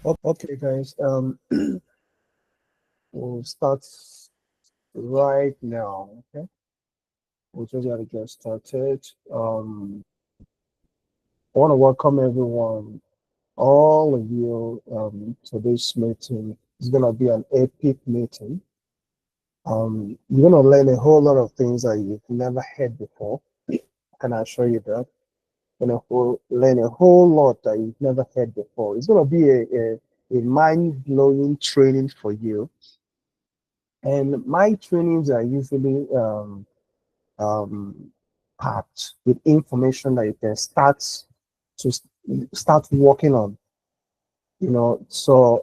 Okay, guys. We'll start right now. Okay, we just gotta get started. I want to welcome everyone, all of you, to this meeting. It's gonna be an epic meeting. You're gonna learn a whole lot of things that you've never heard before. Can I assure you that? Learn a whole lot that you've never heard before. It's gonna be a mind-blowing training for you. And my trainings are usually um, packed with information that you can to start working on. So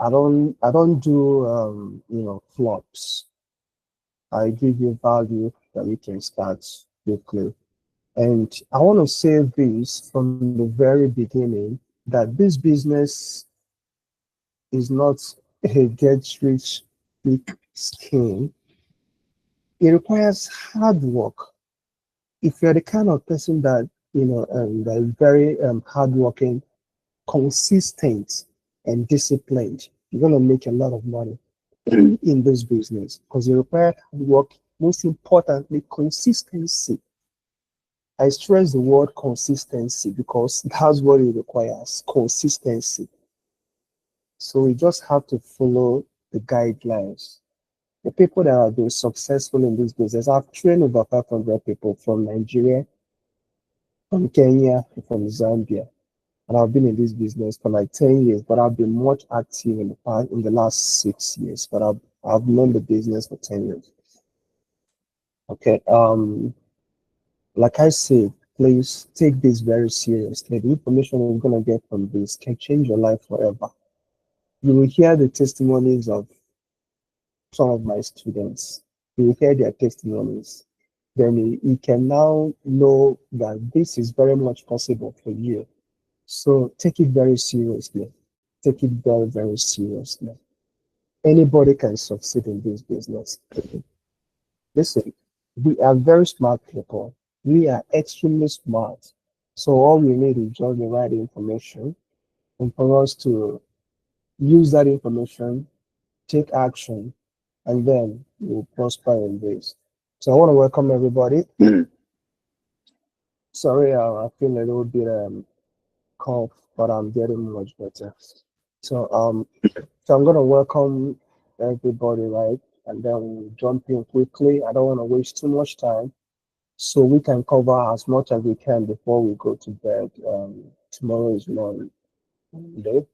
I don't do flops. I give you value that you can start quickly. And I want to say this from the very beginning that this business is not a get rich quick scheme. It requires hard work. If you're the kind of person that is very hardworking, consistent, and disciplined, you're gonna make a lot of money in this business because you require hard work. Most importantly, consistency. I stress the word consistency because that's what it requires. Consistency. So we just have to follow the guidelines. The people that have been successful in this business, I've trained over 500 people from Nigeria, from Kenya, from Zambia. And I've been in this business for like 10 years, but I've been much active in the last 6 years, but I've known the business for 10 years. Okay. Like I said, please take this very seriously. The information you're gonna get from this can change your life forever. You will hear the testimonies of some of my students. You will hear their testimonies. Then you can now know that this is very much possible for you. So take it very seriously. Take it very, very seriously. Anybody can succeed in this business. Listen, we are very smart people. We are extremely smart. So all we need is just the right information and for us to use that information, take action, and then we'll prosper in this. So I want to welcome everybody. Sorry, I feel a little bit cough, but I'm getting much better. So so I'm gonna welcome everybody, right? And then we'll jump in quickly. I don't want to waste too much time, so we can cover as much as we can before we go to bed. Tomorrow is Monday.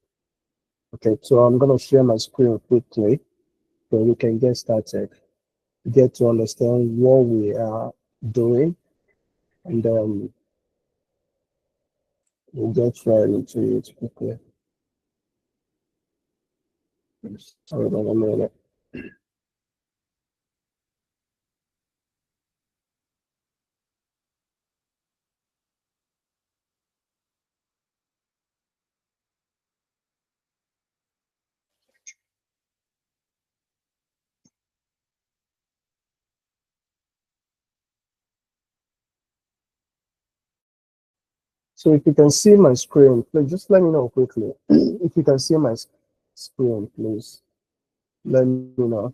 Okay, so I'm gonna share my screen quickly so we can get started, get to understand what we are doing, and we'll get right into it quickly. Sorry about a minute. So if you can see my screen, please just let me know quickly. If you can see my screen, please let me know.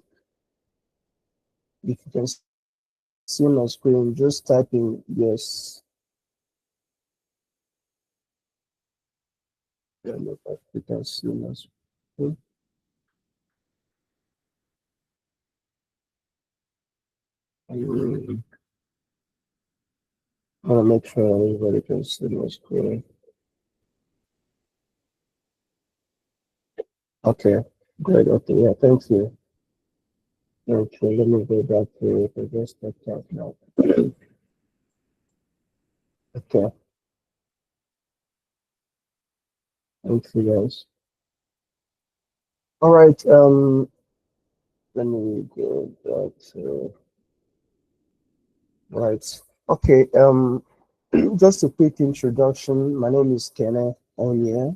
If you can see my screen, just type in yes. Let me know if you can see my screen. I want to make sure everybody can see my screen. Okay, great. Okay, yeah, thank you. Okay, let me go back to it. I just stepped out now. Okay, thank you guys. All right, let me go back to right. Okay, just a quick introduction. My name is Kenneth Onya,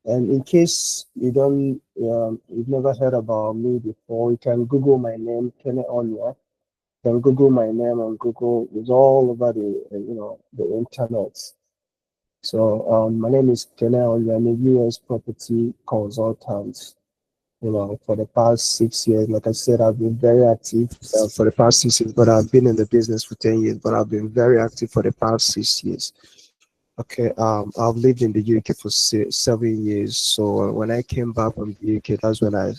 and in case you've never heard about me before, you can Google my name, Kenneth Onya. You can Google my name on Google. It's all over the internet. So my name is Kenel. I'm a US property consultant. For the past 6 years, like I said, I've been very active for the past 6 years, but I've been in the business for 10 years, but I've been very active for the past 6 years. Okay, I've lived in the UK for 7 years. So when I came back from the UK, that's when I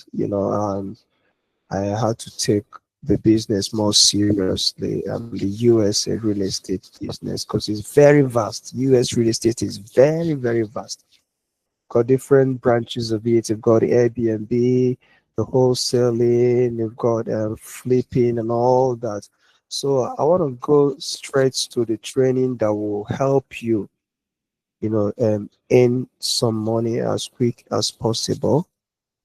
had to take the business more seriously. The US real estate business, because it's very vast. US real estate is very, very vast. Got different branches of it. You've got the Airbnb, the wholesaling, you've got flipping and all that. So I want to go straight to the training that will help you, earn some money as quick as possible.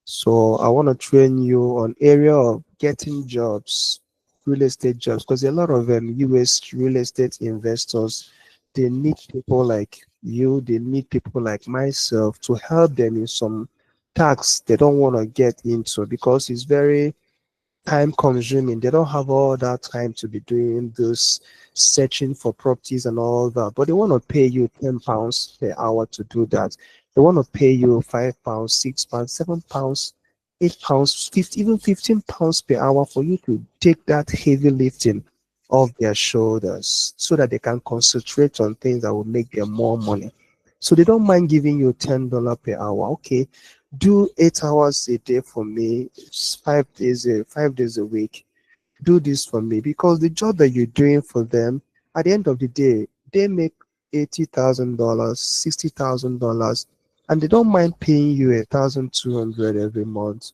So I want to train you on area of getting jobs, real estate jobs, because a lot of US real estate investors, they need people like you, they need people like myself to help them in some tasks they don't want to get into because it's very time consuming. They don't have all that time to be doing this searching for properties and all that. But they want to pay you £10 per hour to do that. They want to pay you £5, £6, £7, £8, 50, even £15 per hour for you to take that heavy lifting off their shoulders so that they can concentrate on things that will make them more money. So they don't mind giving you $10 per hour. Okay, do 8 hours a day for me, 5 days a week. Do this for me because the job that you're doing for them, at the end of the day, they make $80,000, $60,000, and they don't mind paying you 1,200 every month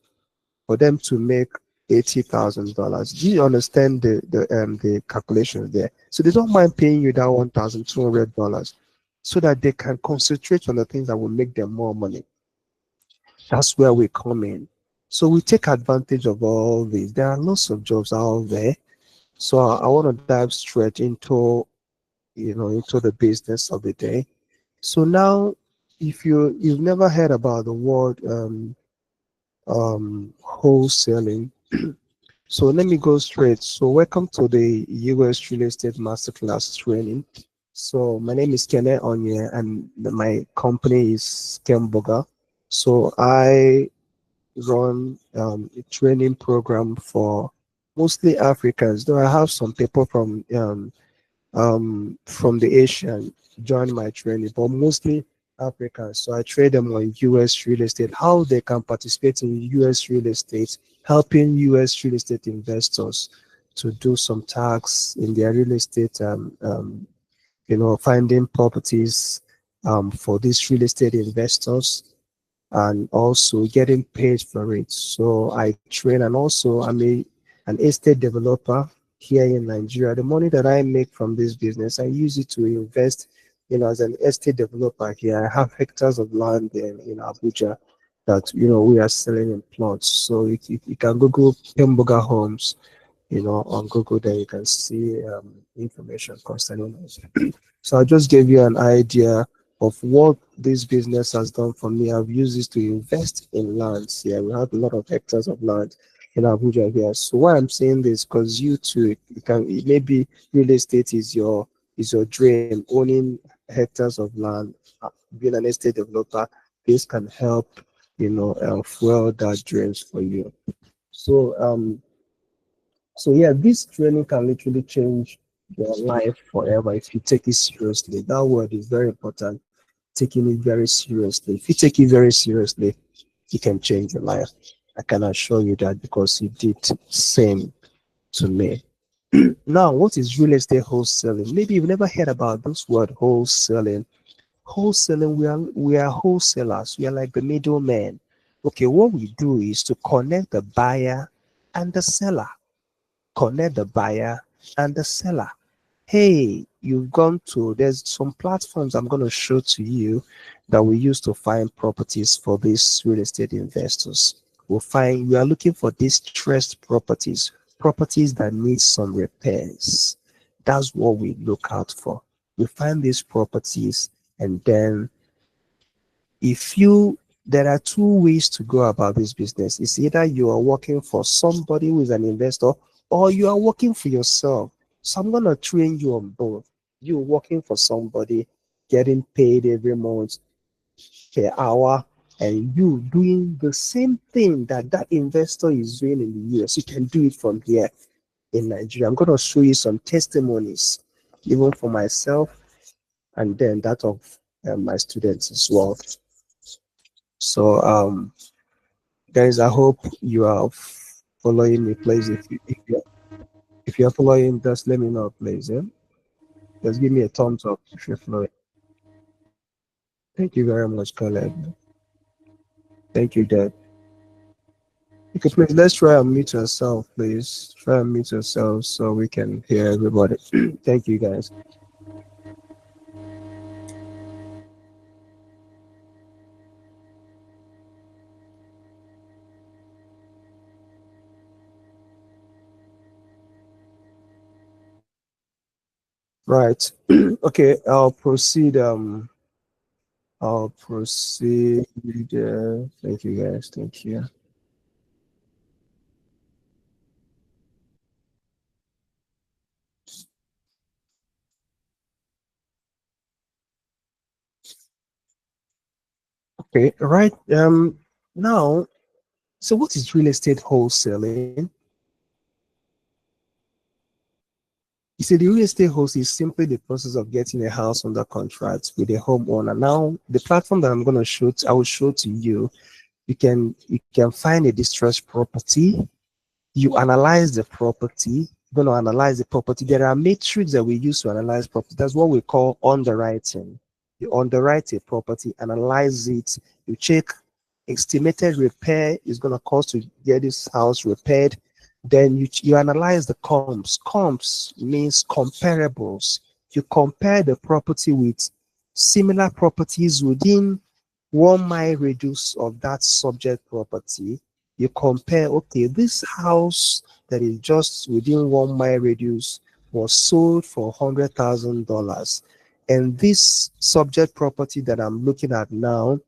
for them to make $80,000. Do you understand the calculations there? So they don't mind paying you that $1,200 so that they can concentrate on the things that will make them more money. That's where we come in. So we take advantage of all this. There are lots of jobs out there. So I want to dive straight into the business of the day. So now, if you've never heard about the word wholesaling, so let me go straight. So welcome to the US Real Estate Masterclass training. So my name is Kene Onye, and my company is Kenburger. So I run a training program for mostly Africans, though I have some people from the Asian join my training, but mostly Africans. So I train them on US real estate, how they can participate in US real estate, helping US real estate investors to do some tax in their real estate, finding properties for these real estate investors and also getting paid for it. So I train, and also an estate developer here in Nigeria. The money that I make from this business, I use it to invest, as an estate developer here. I have hectares of land in Abuja that, we are selling in plots. So you can Google Pemboga Homes, on Google, there you can see information concerning us. So I just gave you an idea of what this business has done for me. I've used this to invest in lands. Yeah, we have a lot of hectares of land in Abuja here. So why I'm saying this, because you too, maybe real estate is your dream, owning hectares of land, being an estate developer. This can help, fuel that dreams for you. So yeah, this training can literally change your life forever if you take it seriously. That word is very important. Taking it very seriously. If you take it very seriously, it can change your life. I can assure you that because you did same to me. Now, what is real estate wholesaling? Maybe you've never heard about this word wholesaling. Wholesaling, we are wholesalers. We are like the middleman. Okay, what we do is to connect the buyer and the seller. Connect the buyer and the seller. Hey, there's some platforms I'm going to show to you that we use to find properties for these real estate investors. We are looking for distressed properties that need some repairs. That's what we look out for. We find these properties, and then there are two ways to go about this business. It's either you are working for somebody who is an investor, or you are working for yourself. So I'm going to train you on both. You working for somebody getting paid every month per hour, and you doing the same thing that that investor is doing in the US, you can do it from here in Nigeria. I'm going to show you some testimonies, even for myself and then that of my students as well. So, guys, I hope you are following me, please. If you're following, just let me know, please. Yeah? Just give me a thumbs up if you're following. Thank you very much, Caleb. Thank you, Dad. Okay, please, let's try and meet yourself, please. Try and meet yourself so we can hear everybody. Thank you, guys. Right. Okay, I'll proceed. I'll proceed. Thank you, guys. Thank you. Okay, right. Now, so what is real estate wholesaling? You see, the real estate wholesale is simply the process of getting a house under contract with a homeowner. Now, the platform that I'm going to show, I will show to you. You can find a distressed property. You analyze the property. You're going to analyze the property. There are metrics that we use to analyze property. That's what we call underwriting. You underwrite a property, analyze it. You check estimated repair is going to cost to get this house repaired. Then you analyze the comps. Comps means comparables. You compare the property with similar properties within 1 mile radius of that subject property. You compare, okay, this house that is just within 1 mile radius was sold for $100,000. And this subject property that I'm looking at now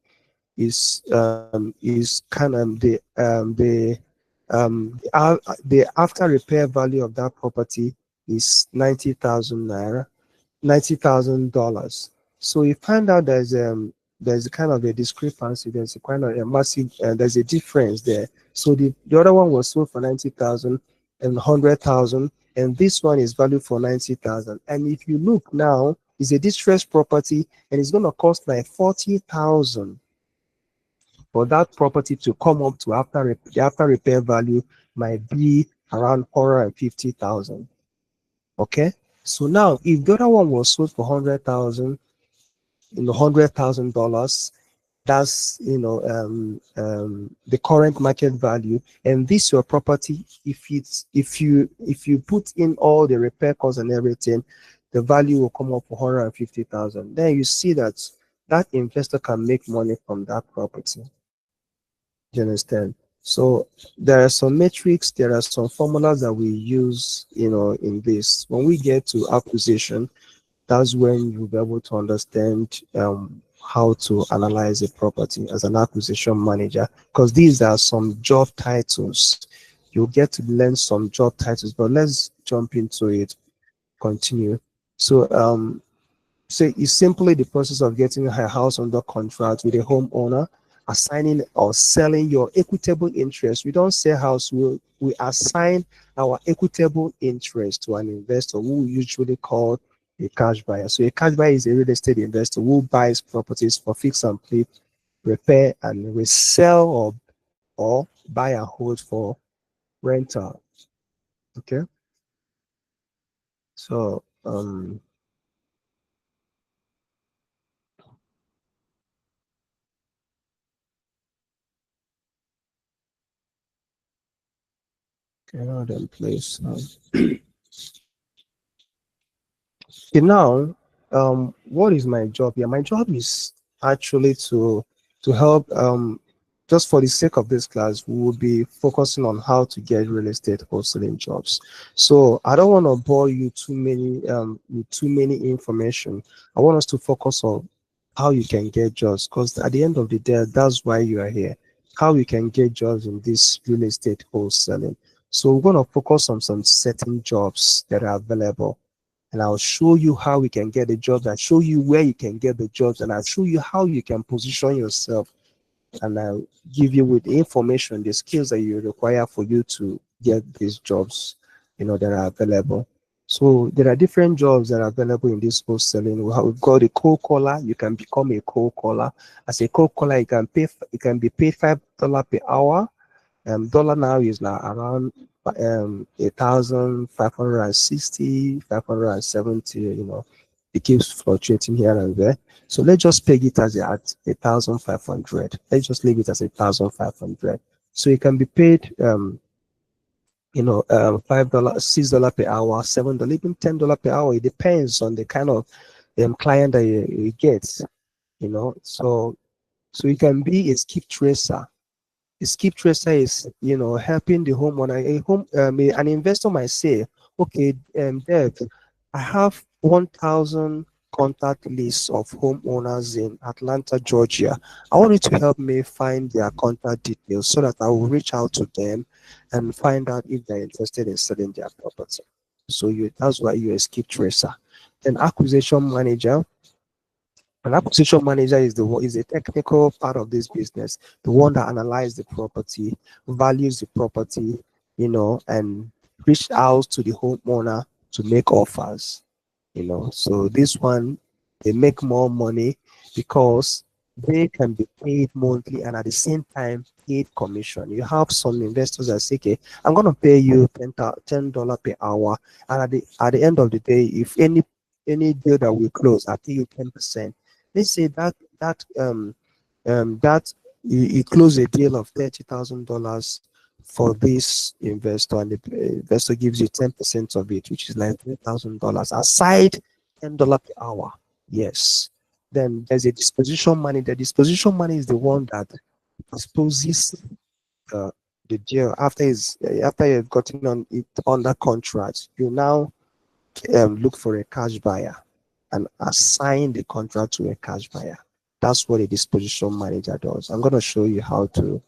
is kind of the after repair value of that property is 90,000 naira, $90,000. So you find out there's a kind of a discrepancy, there's a kind of a massive there's a difference there. So the other one was sold for 90,000 and 100,000, and this one is valued for 90,000. And if you look now, it's a distressed property and it's going to cost like 40,000 for that property to come up to the after repair value might be around 150,000. Okay, so now if the other one was sold for 100,000, $100,000, that's the current market value, and this your property. If you put in all the repair costs and everything, the value will come up for 150,000. Then you see that that investor can make money from that property. You understand? So there are some metrics, there are some formulas that we use, in this. When we get to acquisition, that's when you'll be able to understand how to analyze a property as an acquisition manager, because these are some job titles. You'll get to learn some job titles, but let's jump into it, continue. So it's simply the process of getting a house under contract with a homeowner, assigning or selling your equitable interest. We don't sell house, we assign our equitable interest to an investor who we usually call a cash buyer. So a cash buyer is a real estate investor who buys properties for fix and flip, repair and resell, or buy and hold for rental. Okay. So okay, now then please. Okay, now, what is my job here? My job is actually to help. Just for the sake of this class, we will be focusing on how to get real estate wholesaling jobs. So I don't want to bore you too many with too many information. I want us to focus on how you can get jobs, because at the end of the day, that's why you are here. How you can get jobs in this real estate wholesaling. So we're going to focus on some certain jobs that are available. and I'll show you how we can get the jobs. I'll show you where you can get the jobs, and I'll show you how you can position yourself, and I'll give you with the information, the skills that you require for you to get these jobs, that are available. So there are different jobs that are available in this wholesaling. We've got a cold caller. You can become a cold caller. As a cold caller, you can be paid $5 per hour. Dollar now is now around 1,560, 570. It keeps fluctuating here and there. So let's just peg it as at 1,500. Let's just leave it as 1,500. So you can be paid $5, $6 per hour, $7, even $10 per hour. It depends on the kind of client that you get. So you can be a skip tracer. A skip tracer is, helping the homeowner. An investor might say, okay, Dev, I have 1,000 contact lists of homeowners in Atlanta, Georgia. I want you to help me find their contact details so that I will reach out to them and find out if they're interested in selling their property. So that's why you're a skip tracer. Then acquisition manager. An acquisition manager is a technical part of this business, the one that analyzes the property, values the property, and reach out to the homeowner to make offers. So this one, they make more money because they can be paid monthly and at the same time paid commission. You have some investors that say, okay, I'm going to pay you $10 per hour, and at the end of the day, if any deal that we close, I pay you 10%. Let's say that you close a deal of $30,000 for this investor, and the investor gives you 10% of it, which is like $3,000 aside $10 per hour. Yes. Then there's a disposition money. The disposition money is the one that disposes the deal after you've gotten on it under contract. You now look for a cash buyer and assign the contract to a cash buyer. That's what a disposition manager does. I'm going to show you how to,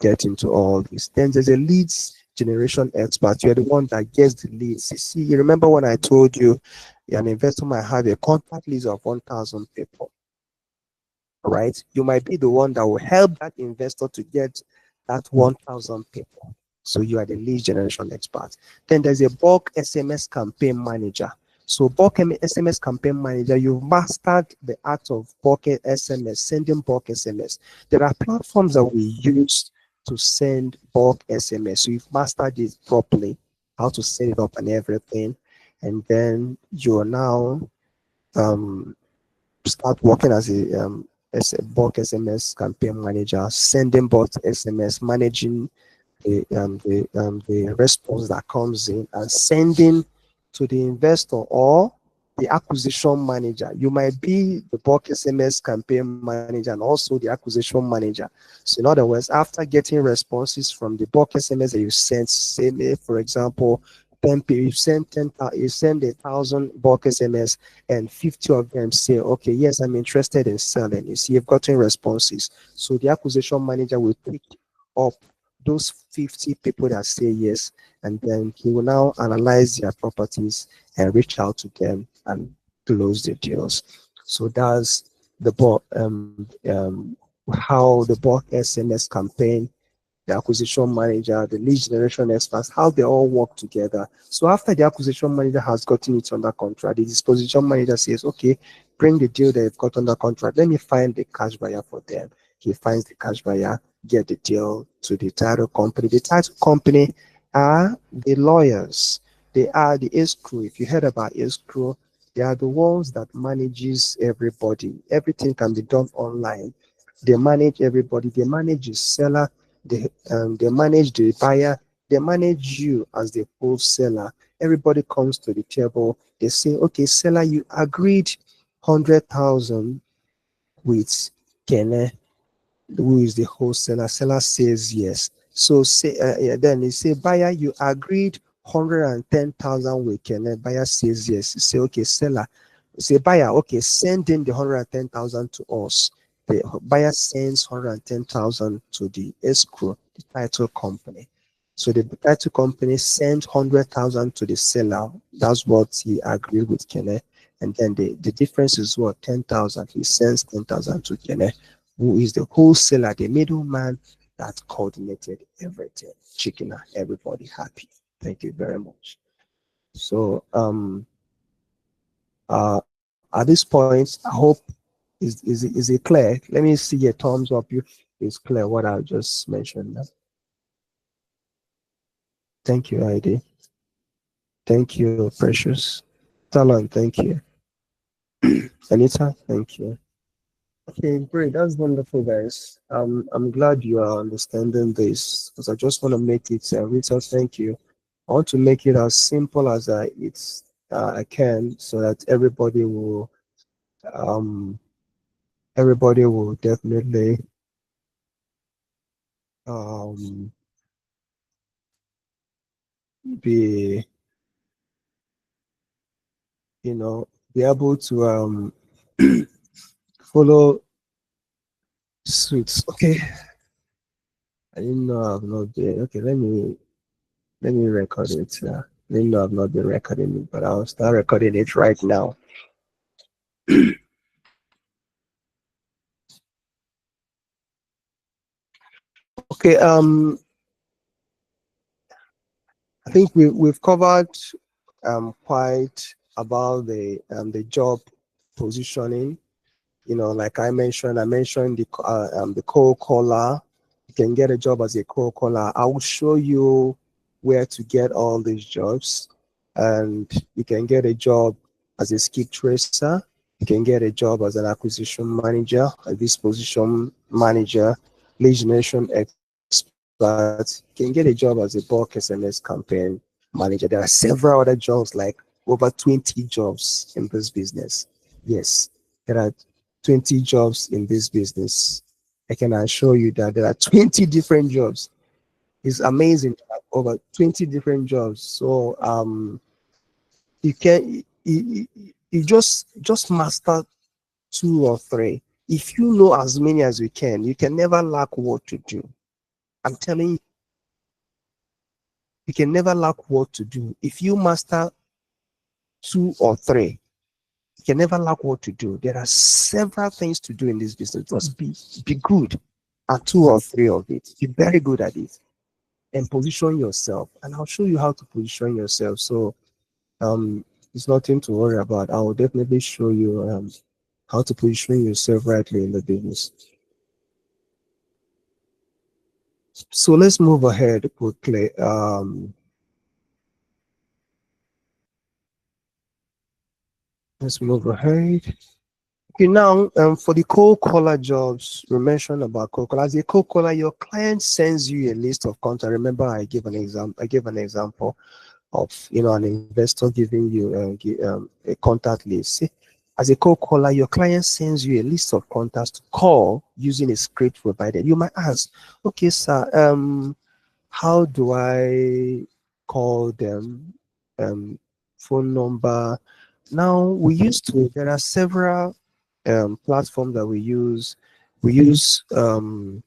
get into all this. Then there's a leads generation expert. You're the one that gets the leads. You remember when I told you an investor might have a contact list of 1,000 people, right? You might be the one that will help that investor to get that 1,000 people. So you are the lead generation expert. Then there's a bulk SMS campaign manager. So bulk SMS campaign manager, you've mastered the art of bulk SMS, sending bulk SMS. There are platforms that we use to send bulk SMS. So you've mastered it properly, how to set it up and everything. And then you're now start working as a bulk SMS campaign manager, sending bulk SMS, managing the response that comes in and sending to the investor or the acquisition manager. You might be the bulk SMS campaign manager and also the acquisition manager. So in other words, after getting responses from the bulk SMS that you sent, say for example, 10 people, you send 1,000 bulk SMS and 50 of them say, okay, yes, I'm interested in selling. You see, you've gotten responses. So the acquisition manager will pick up those 50 people that say yes, and then he will now analyze their properties and reach out to them and close the deals. So that's the how the bulk SMS campaign, the acquisition manager, the lead generation experts, how they all work together. So after the acquisition manager has gotten it under contract, the disposition manager says, okay, bring the deal they've got under contract. Let me find the cash buyer for them. He finds the cash buyer, get the deal to the title company. The title company are the lawyers. They are the escrow. If you heard about escrow, they are the ones that manages everybody. Everything can be done online. They manage everybody. They manage the seller. They manage the buyer. They manage you as the wholesaler. Everybody comes to the table. They say, okay, seller, you agreed 100,000 with Kene, who is the wholesaler. Seller says yes. So then they say, buyer, you agreed 110,000 with Kene. Buyer says yes. You say, okay, seller. Say, buyer, okay, send in the 110,000 to us. The buyer sends 110,000 to the escrow, the title company. So the title company sent 100,000 to the seller. That's what he agreed with Kene. And then the difference is what, 10,000. He sends 10,000 to Kene, who is the wholesaler, the middleman that coordinated everything, chicken everybody happy. Thank you very much. So at this point, I hope is it clear? Let me see a thumbs up if it's clear what I just mentioned. Thank you, ID. Thank you, Precious. Talon, thank you. Anita, thank you. Okay, great. That's wonderful, guys. I'm glad you are understanding this because I just want to make it, Rita, thank you. I want to make it as simple as I can so that um, everybody will definitely um, be, you know, be able to follow suits. Okay, I didn't know I've not been. Okay, let me record it. I didn't know I've not been recording it, but I'll start recording it right now. Okay, I think we've covered quite about the job positioning. You know, like I mentioned the cold caller. You can get a job as a cold caller. I will show you where to get all these jobs, and you can get a job as a skip tracer. You can get a job as an acquisition manager, a disposition manager, lead generation expert. You can get a job as a bulk SMS campaign manager. There are several other jobs, like over 20 jobs in this business. Yes, there are 20 jobs in this business. I can assure you that there are 20 different jobs. It's amazing. Over 20 different jobs. So you can you just master two or three. If you know as many as you can never lack what to do. I'm telling you, you can never lack what to do. If you master two or three, you can never lack what to do. There are several things to do in this business. Just be good at two or three of it. Be very good at it and position yourself. And I'll show you how to position yourself. So um, it's nothing to worry about. I will definitely show you how to position yourself rightly in the business. So let's move ahead quickly. Let's move ahead. Okay, now for the cold caller jobs, we mentioned about cold caller. As a cold caller, your client sends you a list of contacts. Remember, I gave an example. I gave an example of an investor giving you a contact list. See, as a cold caller, your client sends you a list of contacts to call using a script provided. You might ask, okay, sir, how do I call them? Phone number. Now there are several platforms that we use. We use Skype,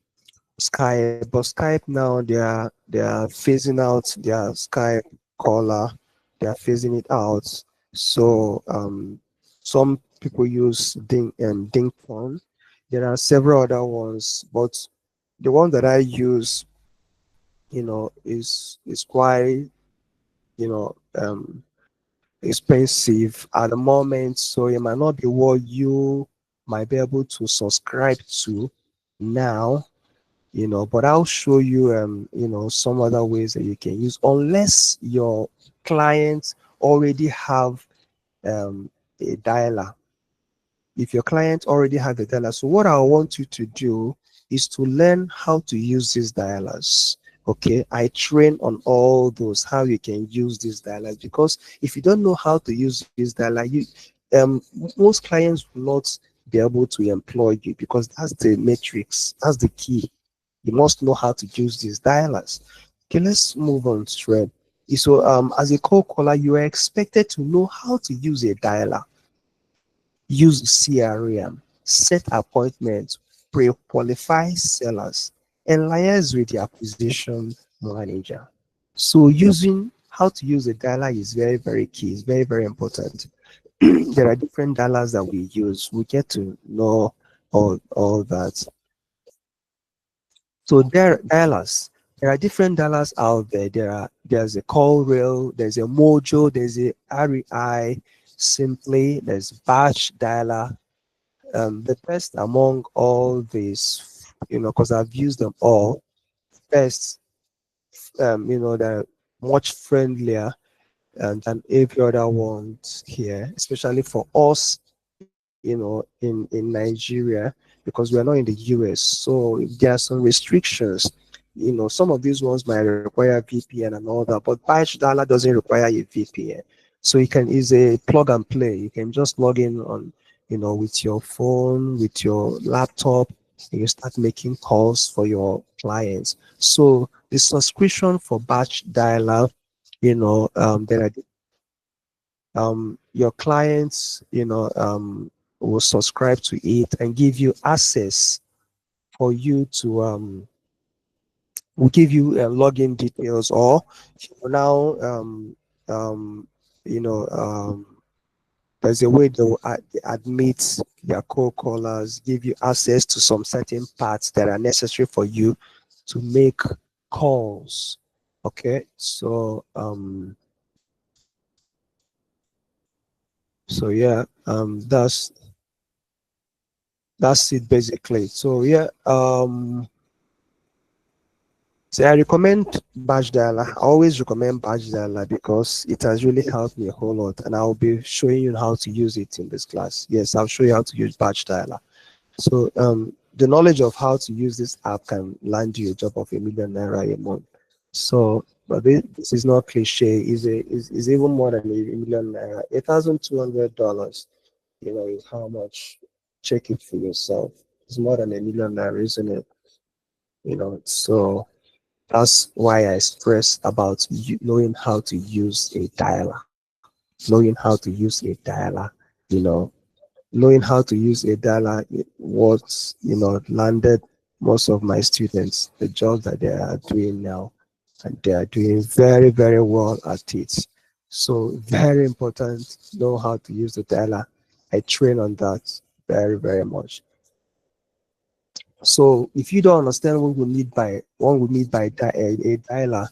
but Skype now they are phasing out their Skype caller. They are phasing it out. So some people use Ding phone. There are several other ones, but the one that I use, is quite you know expensive at the moment. So it might not be what you might be able to subscribe to now, but I'll show you some other ways that you can use, unless your clients already have a dialer. If your client already have a dialer, so what I want you to do is to learn how to use these dialers. Okay, I train on all those, how you can use these dialers, because if you don't know how to use this dialer, most clients will not be able to employ you, because that's the matrix, that's the key. You must know how to use these dialers. Okay, let's move on straight. So as a cold caller, you are expected to know how to use a dialer, use CRM, set appointments, pre-qualify sellers, and liaise with the acquisition manager. So using how to use a dialer is very, very key. It's very, very important. There are different dialers that we use. We get to know all that. So there dialers. There are different dialers out there. There's a call rail, there's a mojo, there's a REI, simply, there's batch dialer. The best among all these, because I've used them all, best, they're much friendlier than every other ones here, especially for us, in Nigeria, because we are not in the US. So there are some restrictions. Some of these ones might require VPN and all that, but Batch Dala doesn't require a VPN. So is a plug and play. You can just log in on, with your phone, with your laptop, and you start making calls for your clients. So the subscription for Batch Dialer, there are your clients, will subscribe to it and give you access for you to will give you login details, or now um, you know there's a way they admit their co-callers, give you access to some certain parts that are necessary for you to make calls. Okay, so yeah, that's it basically. So yeah, so I recommend Batch Dialer. I always recommend Batch Dialer because it has really helped me a whole lot, and I'll be showing you how to use it in this class. Yes, I'll show you how to use Batch Dialer. So the knowledge of how to use this app can land you a job of ₦1 million a month. So, but this is not cliche. Is even more than ₦1 million. $8,200. Is how much. Check it for yourself. It's more than ₦1 million, isn't it? So that's why I stress about knowing how to use a dialer, knowing how to use a dialer, you know, knowing how to use a dialer, what, landed most of my students, the job that they are doing now, and they are doing very, very well at it. So very important, know how to use the dialer. I train on that very, very much. So if you don't understand what we mean by a dialer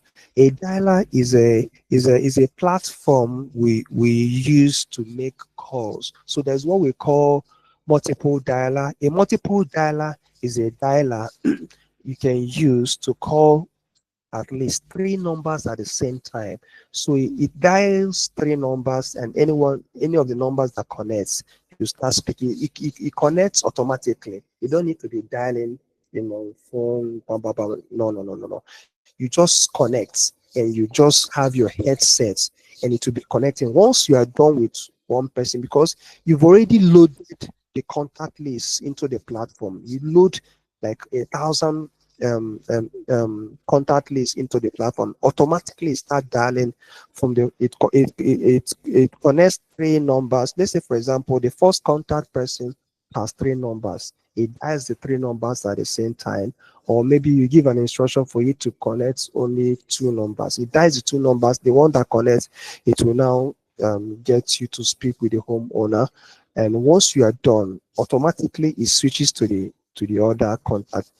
is a platform we use to make calls. So there's what we call multiple dialer. A multiple dialer is a dialer you can use to call at least three numbers at the same time. So it dials three numbers, and any of the numbers that connects, you start speaking. It connects automatically. You don't need to be dialing, phone, blah, blah, blah. No, no, no, no, no. You just connect and you just have your headset and it will be connecting. Once you are done with one person, because you've already loaded the contact list into the platform, you load like 1,000 contact list into the platform, automatically start dialing from it connects three numbers. Let's say, for example, the first contact person has three numbers. It dials the three numbers at the same time, or maybe you give an instruction for it to connect only two numbers. It dials the two numbers. The one that connects, it will now get you to speak with the homeowner. And once you are done, automatically it switches to the other contact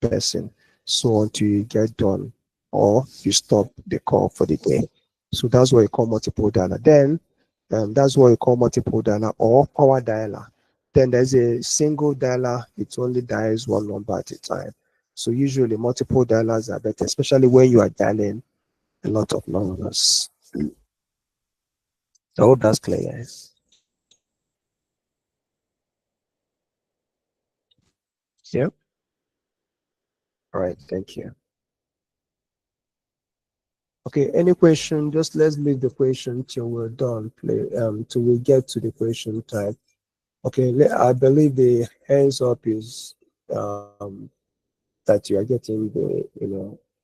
person. So until you get done or you stop the call for the day. So that's what you call multiple dialer. Then that's what you call multiple dialer or power dialer. Then there's a single dialer. It only dials one number at a time. So usually multiple dialers are better, especially when you are dialing a lot of numbers. I hope that's clear, guys. Yep. All right. Thank you. Okay. Any question? Just let's leave the question till we're done. Till we get to the question type. Okay. I believe the hands up is that you are getting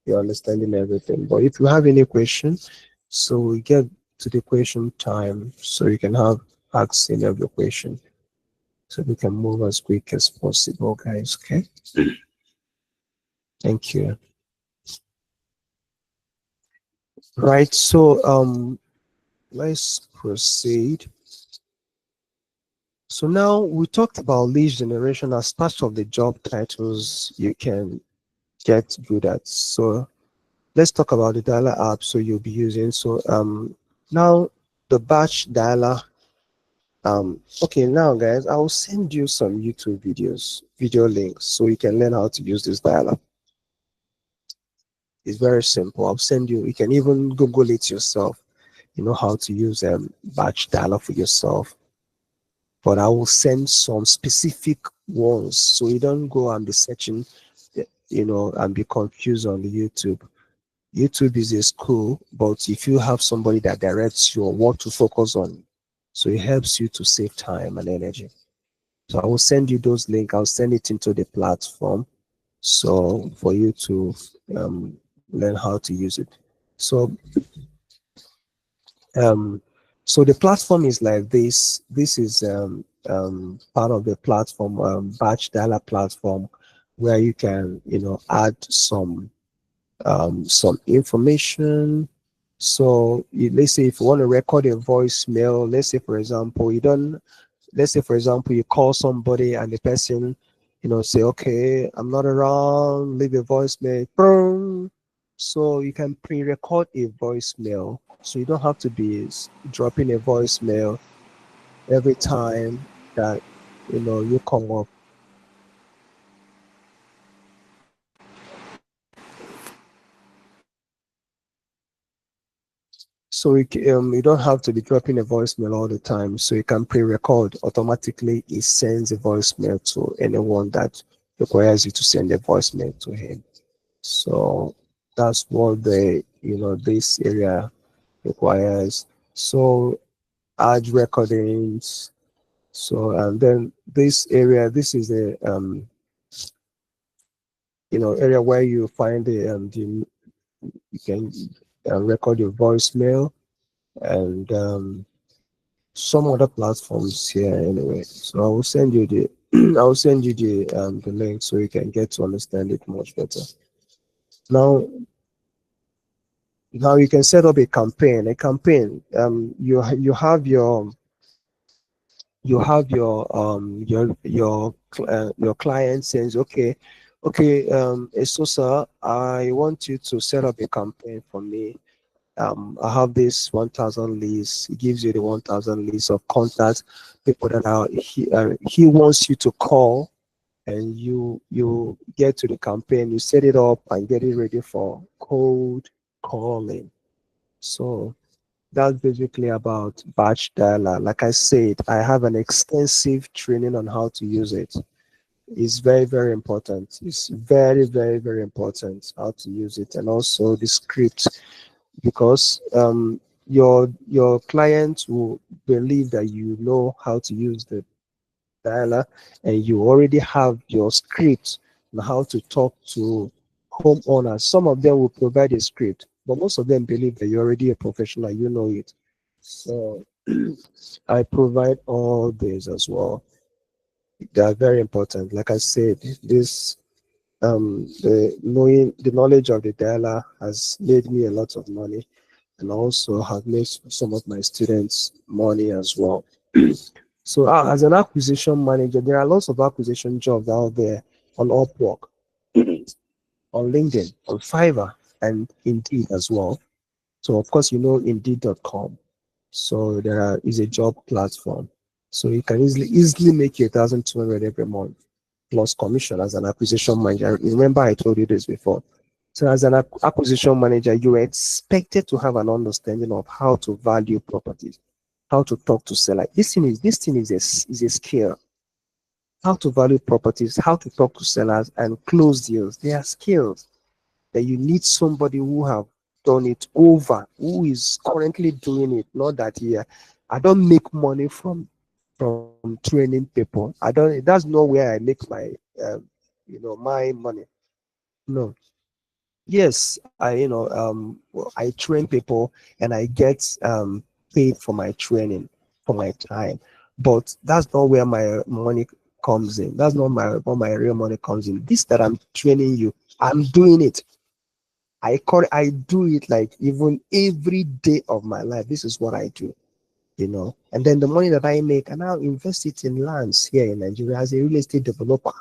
you're understanding everything. But if you have any questions, so we get to the question time, so you can ask any of your question, so we can move as quick as possible, guys. Okay. Thank you. Right. So let's proceed. So now we talked about lead generation as part of the job titles you can get good at. So let's talk about the dialer app so you'll be using. So now the batch dialer. Okay, now guys, I'll send you some YouTube videos, video links, so you can learn how to use this dialer. It's very simple. I'll send you. You can even Google it yourself. You know how to use batch dialer for yourself. But I will send some specific ones so you don't go and be searching, and be confused on the YouTube. YouTube is a school, but if you have somebody that directs you on what to focus on, so it helps you to save time and energy. So I will send you those links. I'll send it into the platform, so for you to learn how to use it. So um, so the platform is like this. This is part of the platform, batch dialer platform, where you can add some information. So let's say if you want to record a voicemail, let's say for example you don't let's say for example you call somebody and the person say, okay, I'm not around, leave a voicemail. Boom. So you can pre-record a voicemail, so you don't have to be dropping a voicemail every time that you come up. So you don't have to be dropping a voicemail all the time. So you can pre-record automatically. It sends a voicemail to anyone that requires you to send a voicemail to him. So that's what this area requires. So add recordings. So and then this area, this is the area where you find you can record your voicemail and some other platforms here anyway. So I will send you the I will send you the link so you can get to understand it much better. Now now you can set up a campaign. A campaign. Your client says, okay, Esosa, I want you to set up a campaign for me. I have this 1,000 lists. He gives you the 1,000 lists of contacts, people that he wants you to call, and you get to the campaign, you set it up and get it ready for cold calling. So that's basically about batch dialer. Like I said, I have an extensive training on how to use it. It's very, very important. It's very, very, very important how to use it, and also the script, because your client will believe that you know how to use the dialer and you already have your script on how to talk to homeowners. Some of them will provide a script, but most of them believe that you're already a professional, you know it. So I provide all these as well. They are very important. Like I said, this the knowledge of the dialer has made me a lot of money, and also have made some of my students money as well. So as an acquisition manager, there are lots of acquisition jobs out there on Upwork, on LinkedIn, on Fiverr, and Indeed as well. So of course, Indeed.com. So is a job platform. So you can easily make you 1,200 every month plus commission as an acquisition manager. Remember, I told you this before. So as an acquisition manager, you are expected to have an understanding of how to value properties, how to talk to sellers. This thing is a skill. How to value properties, how to talk to sellers and close deals. They are skills that you need somebody who have done it over, who is currently doing it. Not that here, I don't make money from training people. I don't. That's not where I make my money. No. Yes, I train people and I get paid for my training, for my time. But that's not where my money comes in. That's not my where my real money comes in. This that I'm training you, I'm doing it. I do it like even every day of my life. This is what I do, And then the money that I make, I now invest it in lands here in Nigeria as a real estate developer.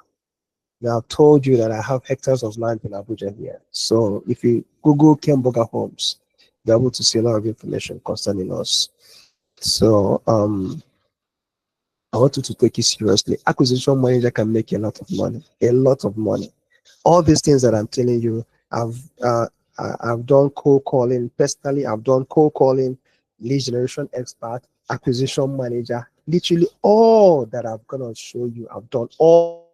Now, I've told you that I have hectares of land in Abuja here. So if you Google Kenburger Homes, you're able to see a lot of information concerning us. So I want you to take it seriously. Acquisition manager can make a lot of money, a lot of money. All these things that I'm telling you, I've I've done cold calling personally. I've done cold calling, lead generation expert, acquisition manager. Literally all that I'm gonna show you, I've done all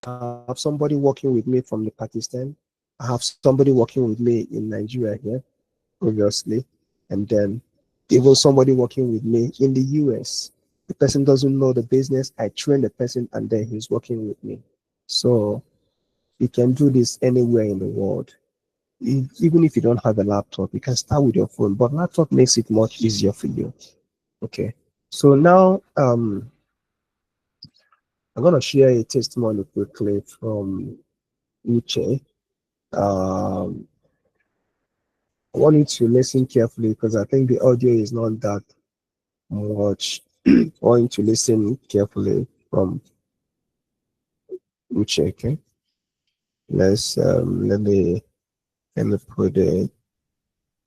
of them. I have somebody working with me from the Pakistan. I have somebody working with me in Nigeria here, obviously, and then even somebody working with me in the US. The person doesn't know the business. I train the person, and then he's working with me. So you can do this anywhere in the world. Even if you don't have a laptop, you can start with your phone. But laptop makes it much easier for you. Okay. So now I'm gonna share a testimony quickly from Uche. Um, I want you to listen carefully because I think the audio is not that much. I want you to listen carefully from Uche. Okay. Let me put the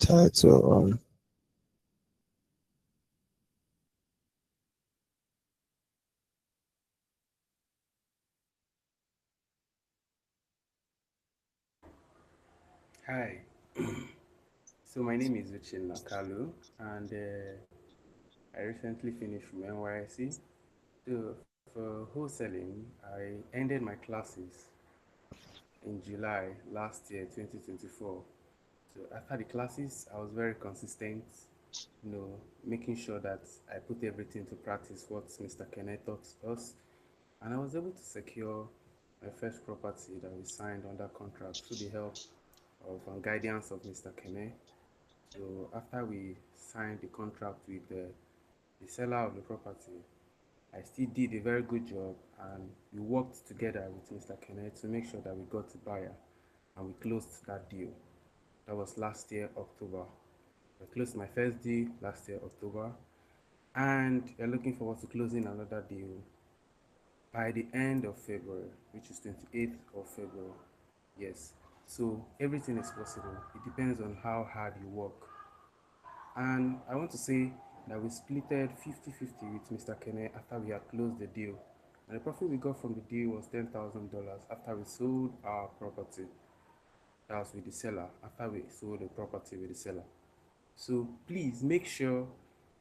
title on. Hi, so my name is Uchin Nakalu, and I recently finished from NYC. So for wholesaling, I ended my classes in July last year, 2024. So after the classes, I was very consistent, making sure that I put everything to practice what Mr. Kenneth taught us, and I was able to secure my first property that we signed under contract through the help of and guidance of Mr. Kenneth. So after we signed the contract with the seller of the property, I still did a very good job and we worked together with Mr. Kenneth to make sure that we got a buyer and we closed that deal. That was last year, October. I closed my first deal last year, October, and we're looking forward to closing another deal by the end of February, which is 28th of February. Yes. So everything is possible. It depends on how hard you work. And I want to say that we splitted 50-50 with Mr. Kene after we had closed the deal. And the profit we got from the deal was $10,000 after we sold our property. That was with the seller, after we sold the property with the seller. So please make sure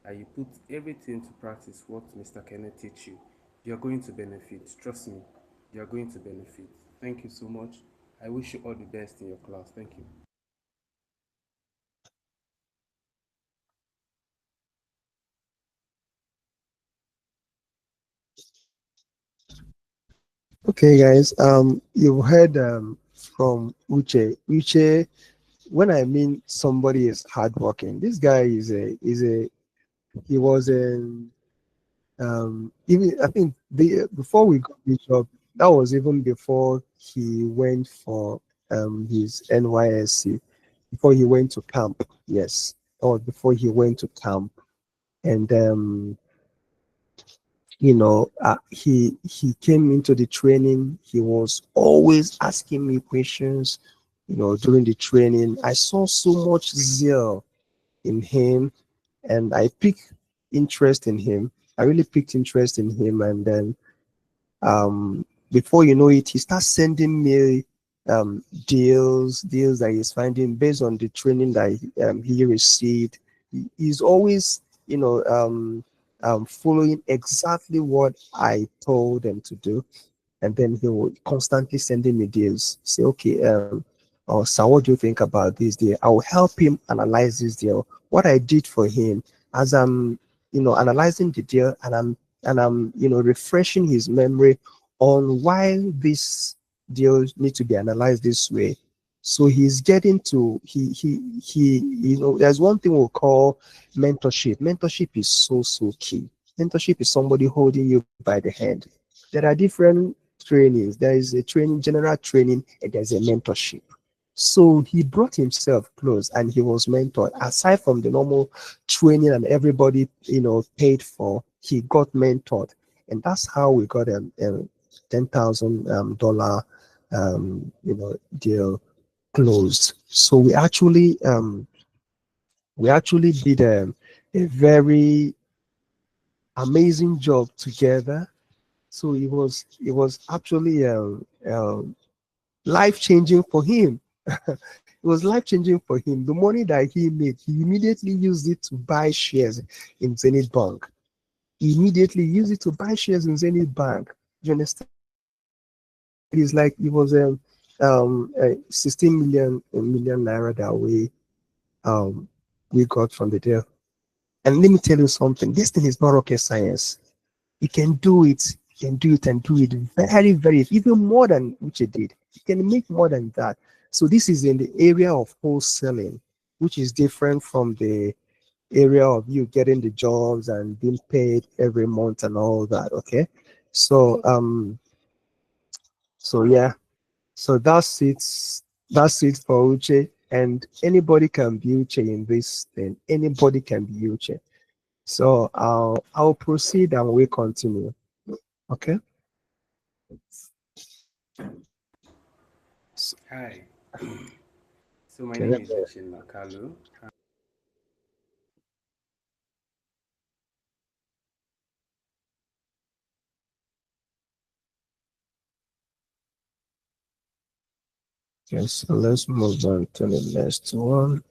that you put everything to practice what Mr. Kenneth teach you. You're going to benefit. Trust me, you're going to benefit. Thank you so much. I wish you all the best in your class. Thank you. Okay, guys. You've heard from Uche. Uche, when I mean somebody is hardworking, this guy is a he was in even I think the before we got this job, that was even before he went for his NYSC, before he went to camp. Yes, that was before he went to camp, and he came into the training. He was always asking me questions. During the training, I saw so much zeal in him, and I picked interest in him. I really picked interest in him, and then before you know it, he starts sending me deals that he's finding based on the training that he received. He's always, following exactly what I told him to do, and then he will constantly sending me deals. Say, okay, oh, sir, what do you think about this deal? I will help him analyze this deal. What I did for him as I'm, analyzing the deal, and I'm, refreshing his memory on why this deal need to be analyzed this way. So he's getting to he there's one thing we'll call mentorship. Mentorship is so key. Mentorship is somebody holding you by the hand. There are different trainings. There is a training, general training, and there's a mentorship. So he brought himself close and he was mentored. Aside from the normal training and everybody, paid for, he got mentored. And that's how we got a $10,000 deal closed. So we actually did a very amazing job together. So it was actually life changing for him. It was life changing for him. The money that he made, he immediately used it to buy shares in Zenith Bank. He immediately used it to buy shares in Zenith Bank. You understand? It's like it was 16 million naira that um we got from the deal. And let me tell you something. This thing is not rocket science. You can do it. You can do it and do it very, very, even more than Uche did. You can make more than that. So this is in the area of wholesaling, which is different from the area of you getting the jobs and being paid every month and all that. Okay. So yeah. So that's it for Uche. And anybody can be Uche in this thing. Anybody can be Uche. So I'll proceed and we continue. Okay. So, Hi. So my okay. name is Uchin Nakalu. Okay, so let's move on to the next one.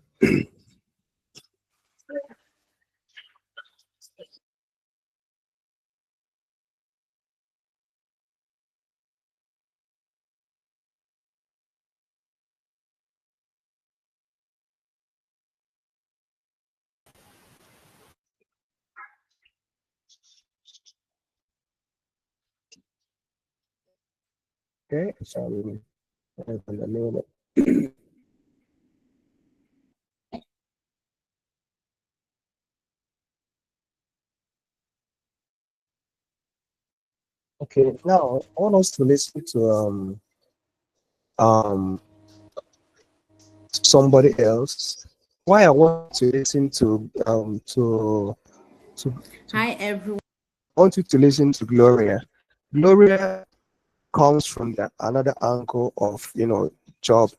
Okay, so in a minute. Okay, now I want us to listen to um somebody else. Why I want you to listen to Hi everyone. I want you to listen to Gloria. Gloria comes from another angle of job.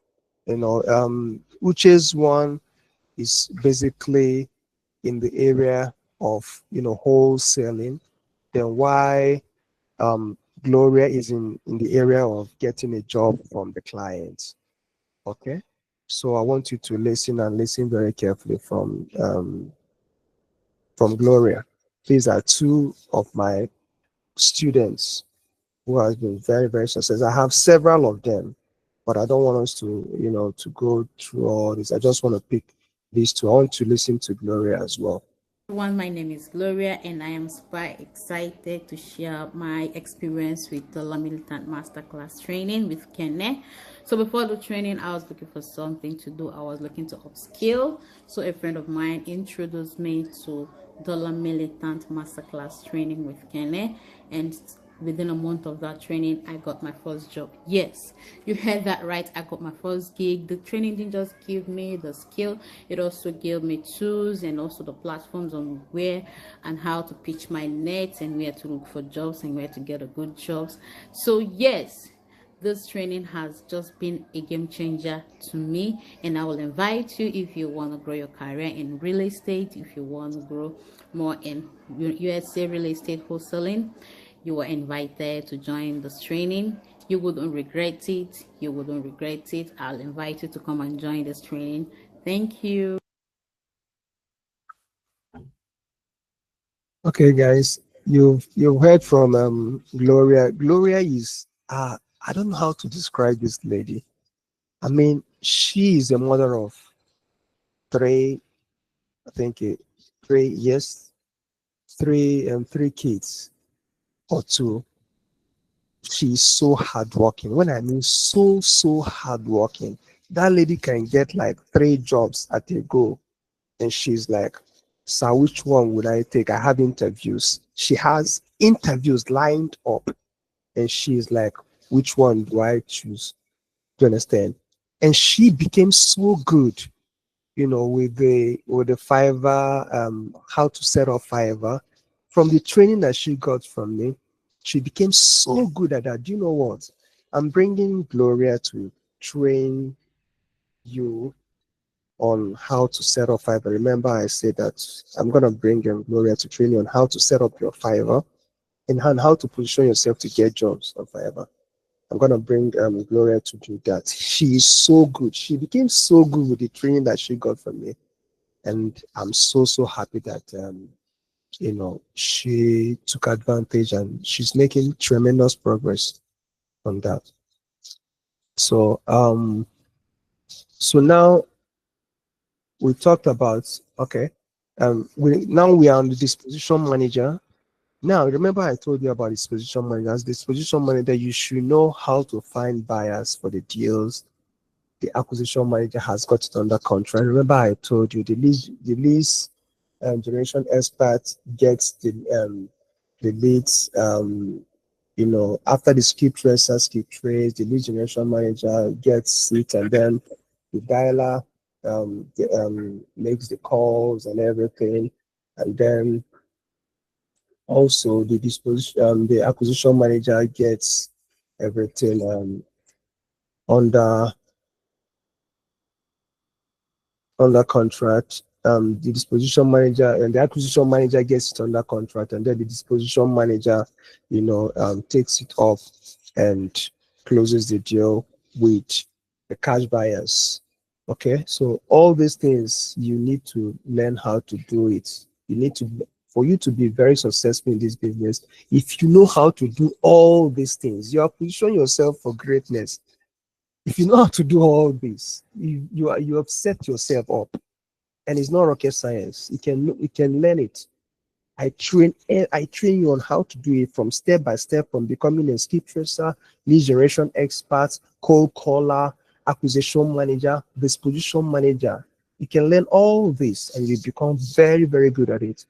Uche's one is basically in the area of wholesaling. Then why Gloria is in the area of getting a job from the clients. Okay. So I want you to listen and listen very carefully from Gloria. These are two of my students who has been very, very successful. I have several of them, but I don't want us to go through all this. I just want to pick these two. I want to listen to Gloria as well. Everyone, my name is Gloria, and I am super excited to share my experience with the La Militant Masterclass training with Kenne. So before the training, I was looking for something to do. I was looking to upskill. So a friend of mine introduced me to the La Militant Masterclass training with Kenne, and within a month of that training, I got my first job. Yes, you heard that right. I got my first gig. The training didn't just give me the skill, it also gave me tools and also the platforms on where and how to pitch my net and where to look for jobs and where to get a good jobs. So yes, this training has just been a game changer to me, and I will invite you, if you want to grow your career in real estate, if you want to grow more in USA real estate wholesaling, you are invited to join this training. You wouldn't regret it. You wouldn't regret it. I'll invite you to come and join this training. Thank you. Okay, guys, you've heard from Gloria. Gloria is I don't know how to describe this lady. I mean, she is a mother of three, I think, three, yes, three kids or two. She's so hardworking. When I mean so hardworking, that lady can get like three jobs at a go, and she's like, "Sir, which one would I take? I have interviews." She has interviews lined up. and she's like, which one do I choose? Do you understand? And she became so good, with the Fiverr, how to set up Fiverr. From the training that she got from me, she became so good at that. Do you know what? I'm bringing Gloria to train you on how to set up Fiverr. Remember, I said that I'm gonna bring Gloria to train you on how to set up your Fiverr and how to position yourself to get jobs on Fiverr. I'm gonna bring Gloria to do that. She is so good. She became so good with the training that she got from me, and I'm so happy that she took advantage and she's making tremendous progress on that. So now we talked about, okay, we are on the disposition manager. Now remember I told you about disposition manager. As disposition manager, you should know how to find buyers for the deals. The acquisition manager has got it under control. Remember I told you the lease generation expert gets the leads, after the skip tracer skip trace, the lead generation manager gets it, and then the dialer makes the calls and everything, and then also the acquisition manager gets everything under under contract. The disposition manager and the acquisition manager gets it under contract, and then the disposition manager, takes it off and closes the deal with the cash buyers. Okay, so all these things you need to learn how to do it. You need to, for you to be very successful in this business. If you know how to do all these things, you are positioning yourself for greatness. If you know how to do all this, you have set yourself up, and it's not rocket science. You can learn it. I train you on how to do it from step by step, from becoming a skip tracer, lead generation expert, cold caller, acquisition manager, disposition manager. You can learn all this and you become very, very good at it.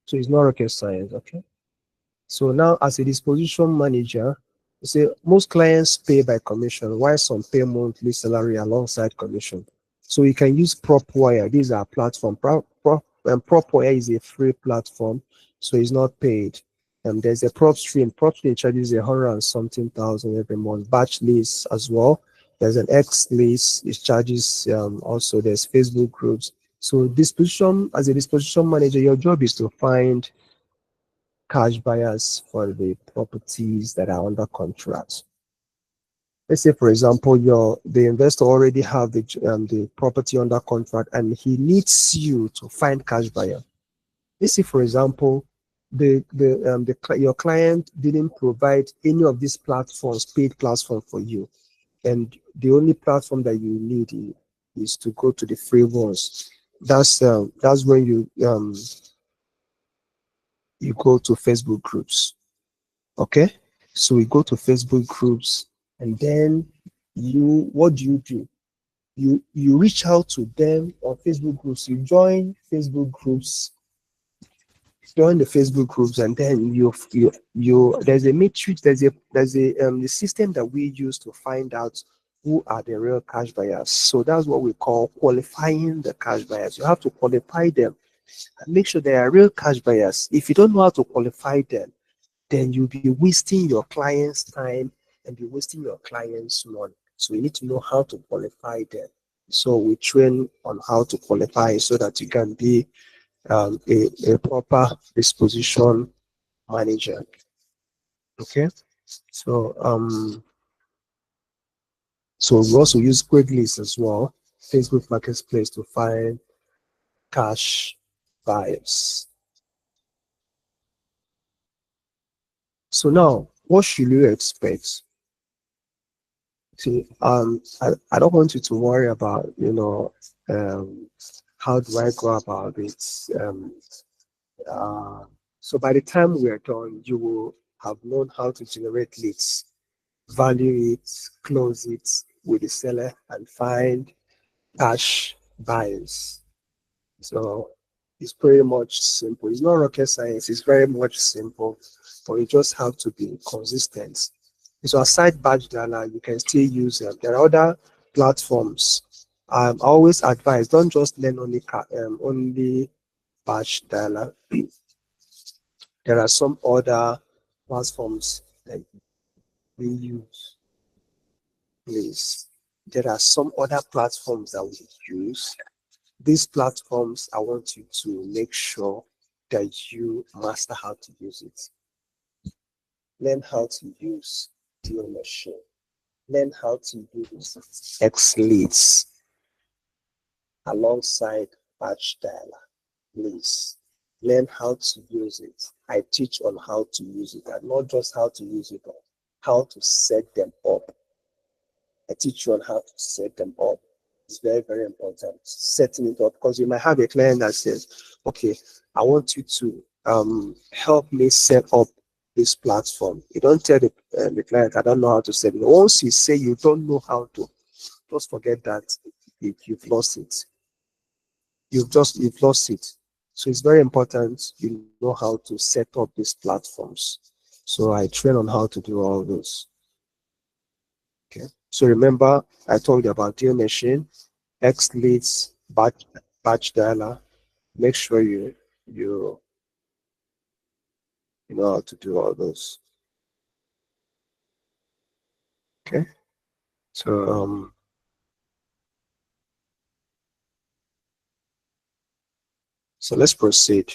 So it's not rocket science, okay? So now, as a disposition manager, you say most clients pay by commission, while some pay monthly salary alongside commission. So you can use PropWire. These are platform. PropWire is a free platform, so it's not paid. There's a PropStream. PropStream charges 100 and something thousand every month. Batch lease as well. There's an X lease. It charges also. There's Facebook groups. So disposition, as a disposition manager, your job is to find cash buyers for the properties that are under contract. Let's say, for example, the investor already have the property under contract, and he needs you to find cash buyer. Let's say, for example, your client didn't provide any of these platforms, paid platform for you, and the only platform that you need is to go to the free ones. That's when you go to Facebook groups. Okay, so we go to Facebook groups, and then what do? You reach out to them on Facebook groups. You join Facebook groups, join the Facebook groups, and then you there's a matrix, there's a the system that we use to find out who are the real cash buyers. So that's what we call qualifying the cash buyers. You have to qualify them and make sure they are real cash buyers. If you don't know how to qualify them, then you'll be wasting your client's time and be wasting your client's money. So you need to know how to qualify them. So we train on how to qualify so that you can be a proper disposition manager. Okay. So we also use Craigslist as well, Facebook Marketplace, to find cash buyers. So now, what should you expect? See, I don't want you to worry about, how do I go about it? So by the time we are done, you will have known how to generate leads, value it, close it with the seller, and find cash buyers. So it's pretty much simple. It's not rocket science. It's very much simple, but you just have to be consistent So aside Batch Dialer, you can still use them. There are other platforms. I always advise, don't just learn only Batch Dialer. There are some other platforms that we use. Please, there are some other platforms that we use. These platforms, I want you to make sure that you master how to use it. Learn how to use Deal Machine. Learn how to use XLeads alongside Batch Dialer. Please learn how to use it. I teach on how to use it, and not just how to use it, but how to set them up. I teach you on how to set them up. It's very, very important. Setting it up, because you might have a client that says, okay, I want you to help me set up this platform. You don't tell the client, I don't know how to set it. Once you say you don't know how to, just forget that you've lost it. You've lost it. So it's very important you know how to set up these platforms. So I train on how to do all those. Okay. So remember, I told you about Deal Machine, X leads, batch dialer. Make sure you you know how to do all those. Okay. So so let's proceed.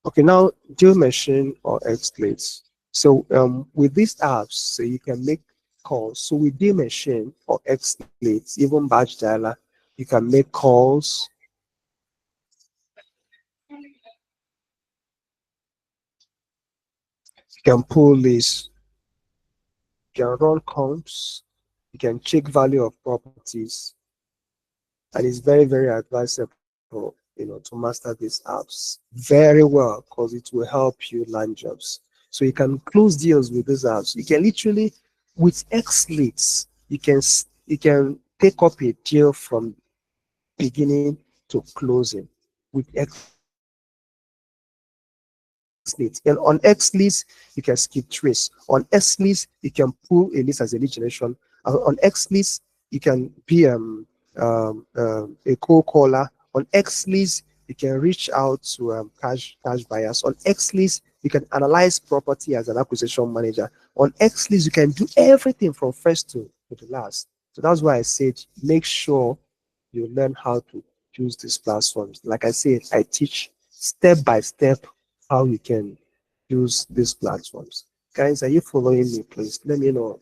Okay, now Deal Machine or X leads. So with these apps, so you can make calls. So with Deal Machine or X leads, even batch dialer, you can make calls. You can pull lists. You can run comps. You can check value of properties, and it's very, very advisable, to master these apps very well, because it will help you land jobs. So you can close deals with these apps. You can literally, with X leads, you can take up a deal from beginning to closing with X leads. And on X leads, you can skip trace. On X leads, you can pull a list as a lead generation. On X leads, you can be a cold caller. On X leads, you can reach out to cash buyers. On X leads, you can analyze property as an acquisition manager. On X leads, you can do everything from first to the last. So that's why I said make sure you learn how to use these platforms. Like I said, I teach step by step how you can use these platforms. Guys, are you following me? Please let me know.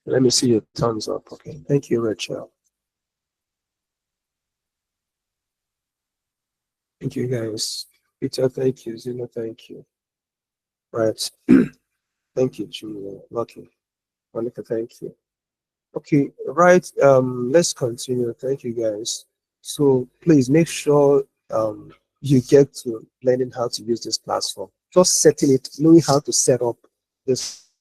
Let me see your thumbs up. Okay. Thank you, Rachel. Thank you, guys. Peter, thank you. Zeno, thank you. Right. Thank you, Julia. Lucky. Monica, thank you. Okay, right. Let's continue. Thank you, guys. So please make sure you get to learning how to use this platform. Just setting it, knowing how to set up this platform is very, very important.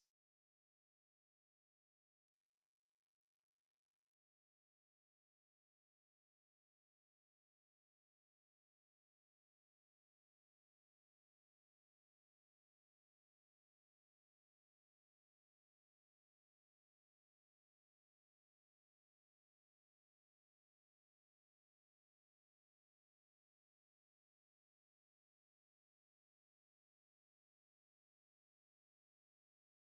So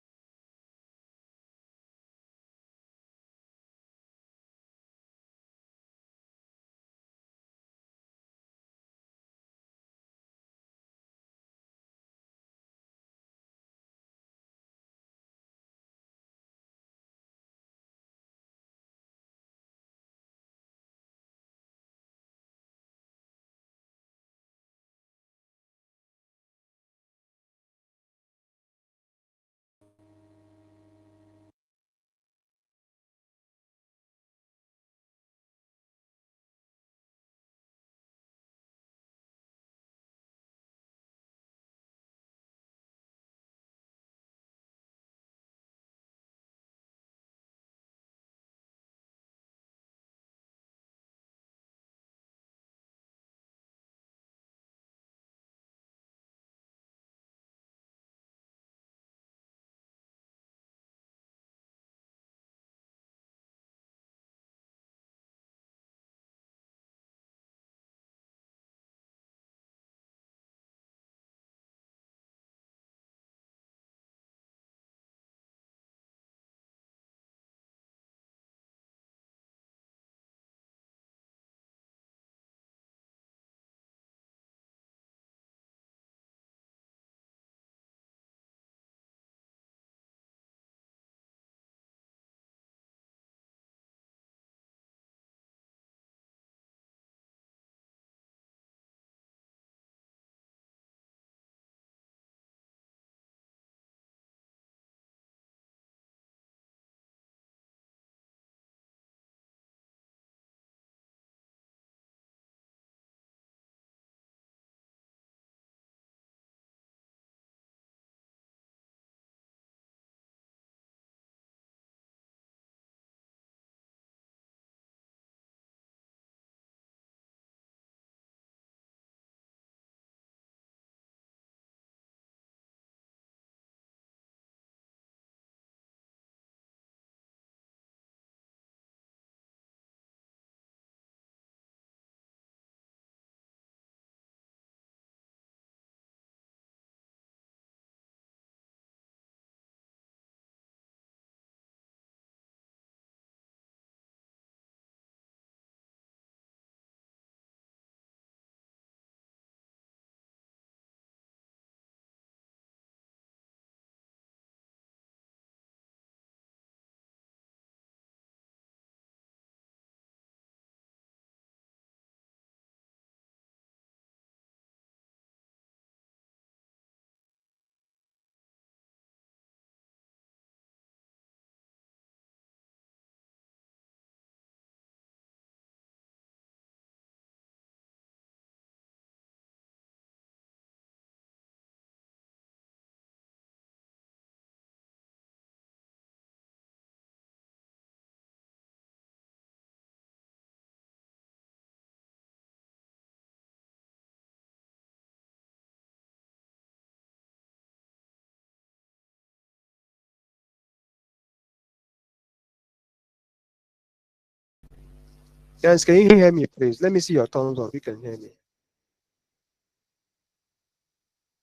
Guys, can you hear me, please? Let me see your thumbs up. You can hear me.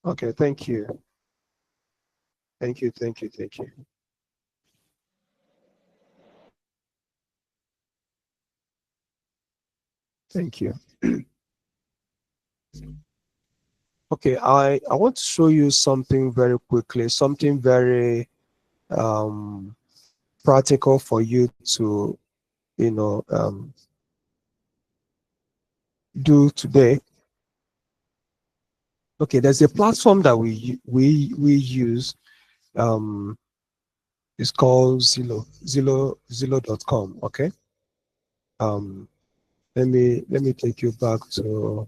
Okay, thank you. Thank you, thank you, thank you. Thank you. Okay, I want to show you something very quickly, something very um practical for you to, you know, do today. Okay, there's a platform that we use. Um, it's called Zillow.com. Okay. Um, let me take you back to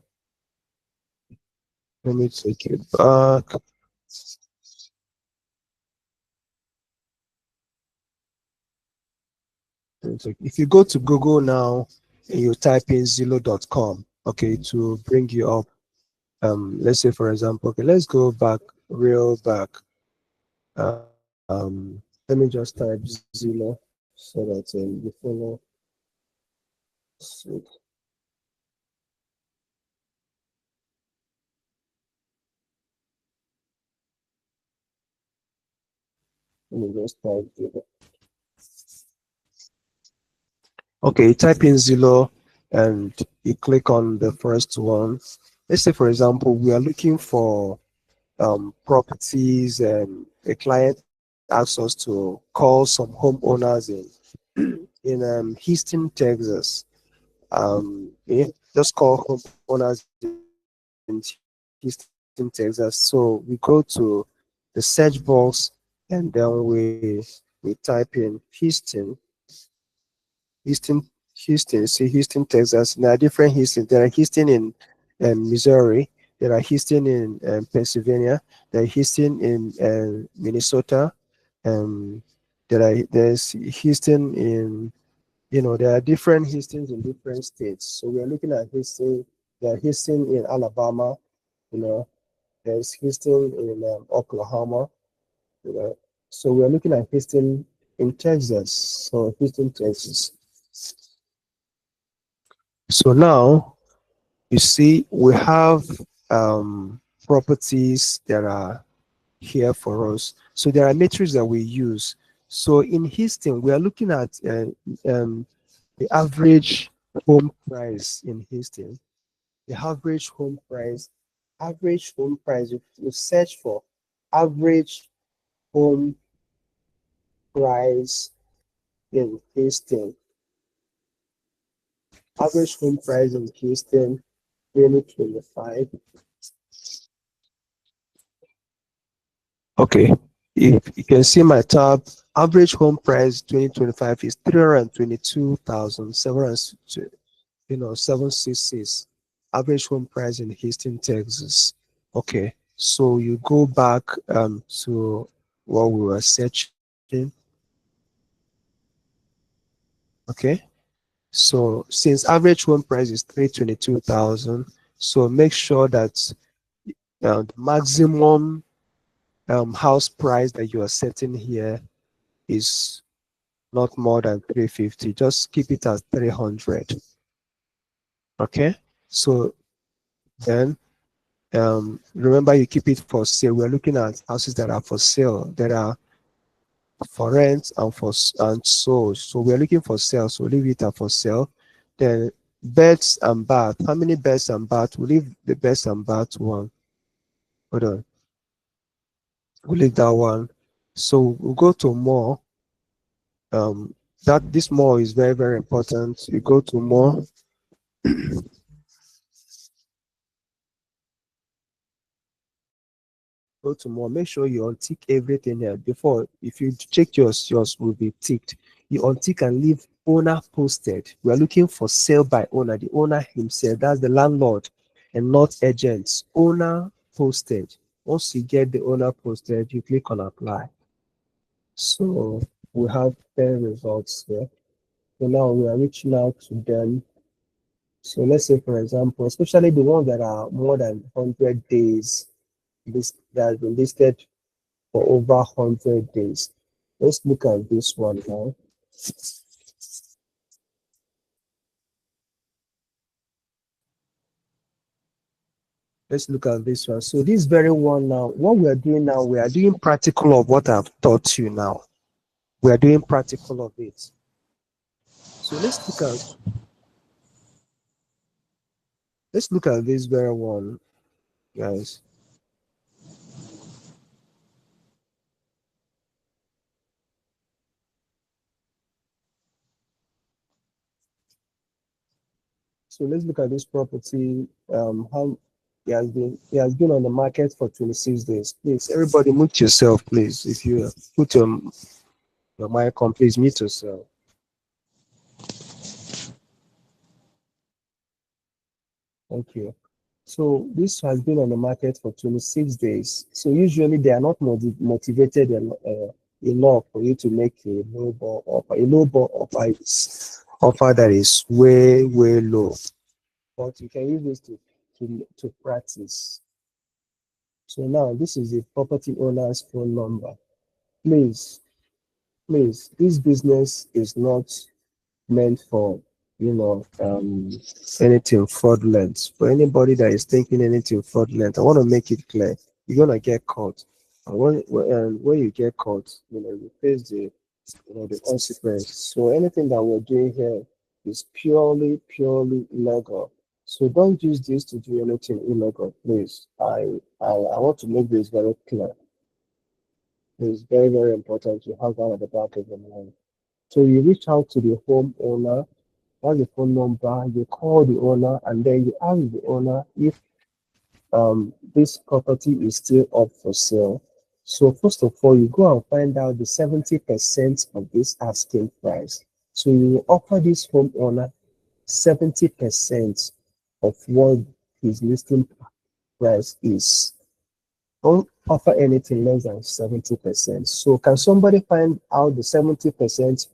let me take you back. If you go to Google now and you type in Zillow.com, okay, to bring you up. Let's say for example, okay, let's go back real back. Let me just type Zillow so that you follow suit. Let me just type Zillow. Okay, you type in Zillow and you click on the first one. Let's say for example, we are looking for properties, and a client asks us to call some homeowners in Houston, Texas. Yeah, just call homeowners in Houston, Texas. So we go to the search box and then we type in Houston, Houston. See Houston, Texas. There are different Houston. There are Houston in Missouri. There are Houston in Pennsylvania. There are Houston in Minnesota. Um, there's Houston in, there are different Houstons in different states. So we are looking at Houston. There are Houston in Alabama. You know, there's Houston in Oklahoma. You know, so we are looking at Houston in Texas. So Houston, Texas. So now you see we have properties that are here for us. So there are metrics that we use. So in Houston, we are looking at the home price in Houston. The average home price. If you search for average home price in Houston, average home price in Houston 2025. Okay, if you can see my tab, average home price 2025 is 322,700, 766. Average home price in Houston, Texas. Okay, so you go back to what we were searching. Okay, so since average home price is 322,000, so make sure that the maximum house price that you are setting here is not more than 350. Just keep it at 300. Okay, so then remember, you keep it for sale. We're looking at houses that are for sale, that are for rent and sold. So we're looking for sale, so leave it at for sale. Then beds and bath. How many beds and bath? We'll leave the beds and bath one. Hold on, we'll leave that one. So we'll go to more. That this more is very, very important. You go to more. Go to more. Make sure you untick everything here before. If you check yours will be ticked. You untick and leave owner posted. We are looking for sale by owner, the owner himself. That's the landlord and not agents. Owner posted. Once you get the owner posted, you click on apply. So we have 10 results here. So now we are reaching out to them. So let's say, for example, especially the ones that are more than 100 days, this that has been listed for over 100 days. Let's look at this one now. Let's look at this one. So this very one now, what we are doing now, we are doing practical of what I've taught you now. We are doing practical of it. So let's look at this very one, guys. So let's look at this property. How it has been on the market for 26 days. Please, everybody, mute yourself, please. If you put your mic on, please mute yourself. Thank you. So this has been on the market for 26 days. So usually they are not motivated enough for you to make a low ball offer. A low ball offer is offer that is way, way low. But you can use this to practice. So now this is the property owner's phone number. Please, please, this business is not meant for anything fraudulent. For anybody that is thinking anything fraudulent, I want to make it clear: you're gonna get caught, and when you get caught, you face the consequence. So anything that we're doing here is purely legal. So don't use this to do anything illegal, please. I want to make this very clear. It's very, very important to have that at the back of your mind. So you reach out to the homeowner, that's the phone number, you call the owner, and then you ask the owner if this property is still up for sale. So first of all, you go and find out the 70% of this asking price. So you offer this homeowner 70% of what his listing price is. Don't offer anything less than 70%. So can somebody find out the 70%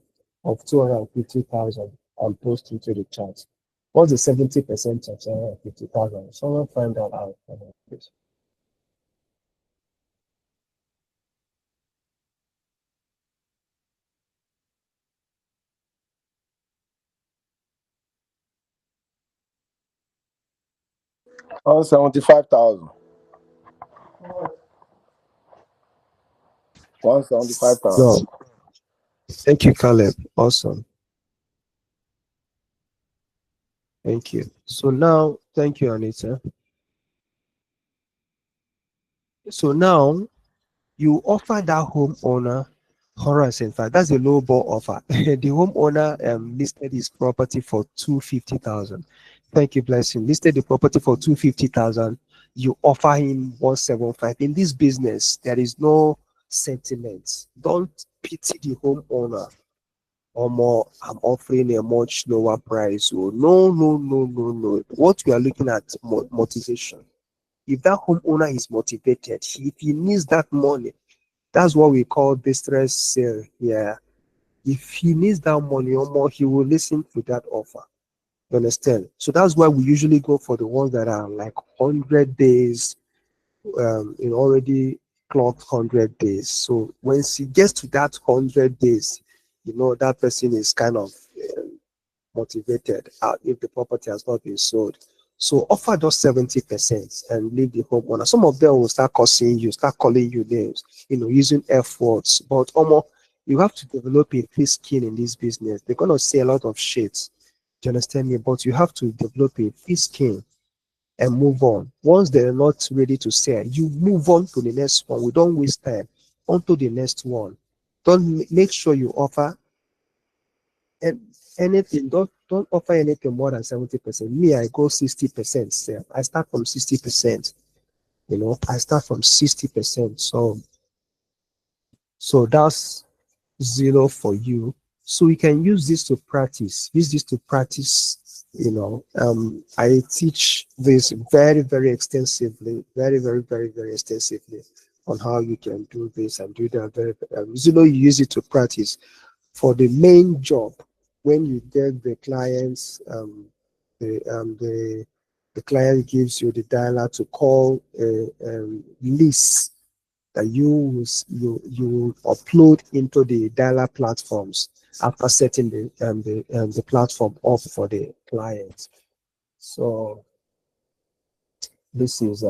of 250,000 and post into the chat? What's the 70% of 250,000? Someone find that out, please. Oh, 75,000. 175,000. No, thank you, Caleb. Awesome. Thank you. So now, thank you, Anita. So now you offer that homeowner Horace, in fact, that's a low ball offer. The homeowner listed his property for 250,000. Thank you, blessing. Listed the property for 250,000. You offer him 175. In this business, there is no sentiment. Don't pity the homeowner. Or more, I'm offering a much lower price. So no. What we are looking at motivation. If that homeowner is motivated, if he needs that money, that's what we call distress sale here. If he needs that money or more, he will listen to that offer. You understand? So that's why we usually go for the ones that are like 100 days, already clocked 100 days. So when he gets to that 100 days, that person is kind of motivated if the property has not been sold. So offer those 70% and leave the homeowner. Some of them will start cursing you, start calling you names, using F words. But you have to develop a thick skin in this business. They're gonna say a lot of shit. Do you understand me? But you have to develop a thick skin and move on. Once they're not ready to sell, you move on to the next one. We don't waste time. On to the next one. Don't make sure you offer and anything. Don't offer anything more than 70%. Me, I go 60%. Sell. I start from 60%. I start from 60%. So that's zero for you. So we can use this to practice. Use this to practice. I teach this very, very extensively, very extensively on how you can do this and do that. You use it to practice for the main job. When you get the clients, the client gives you the dialer to call a list that you upload into the dialer platforms after setting the platform up for the client. So This is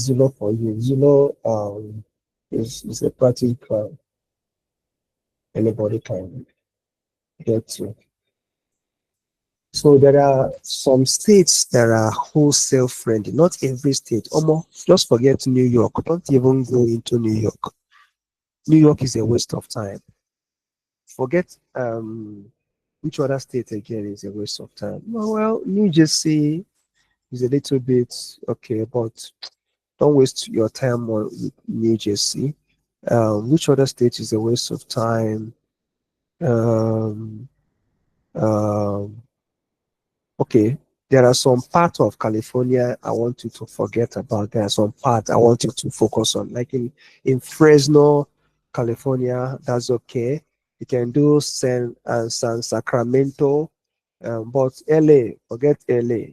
Zillow for you. Zillow is a practice ground anybody can get to. So there are some states that are wholesale friendly. Not every state. Almost just forget New York. Don't even go into New York. New York is a waste of time. Forget which other state again is a waste of time. Well, New Jersey is a little bit okay, but don't waste your time on New Jersey. Which other state is a waste of time? Um, um, okay, there are some parts of California I want you to forget about. There are some parts I want you to focus on, like in Fresno, California. That's okay. You can do San Sacramento, but LA, forget LA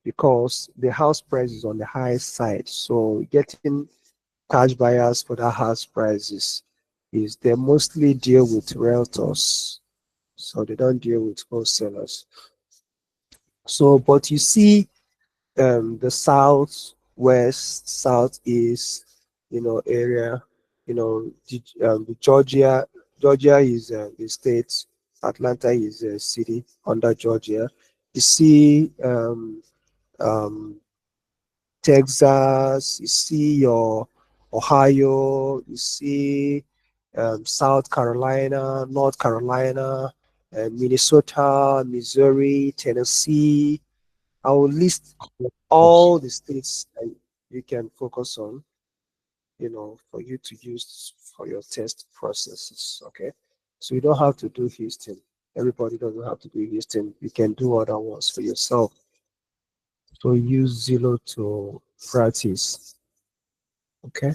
because the house price is on the high side. So getting cash buyers for that house prices is they mostly deal with realtors, so they don't deal with wholesalers. So, but you see, the south, west, southeast, area, the Georgia is the state, Atlanta is a city under Georgia. You see, um, Texas, you see your Ohio, you see South Carolina, North Carolina, Minnesota, Missouri, Tennessee. I will list all the states that you can focus on, for you to use for your test processes. Okay. So you don't have to do Houston. Everybody doesn't have to do Houston. You can do other ones for yourself. So use Zillow to practice. Okay.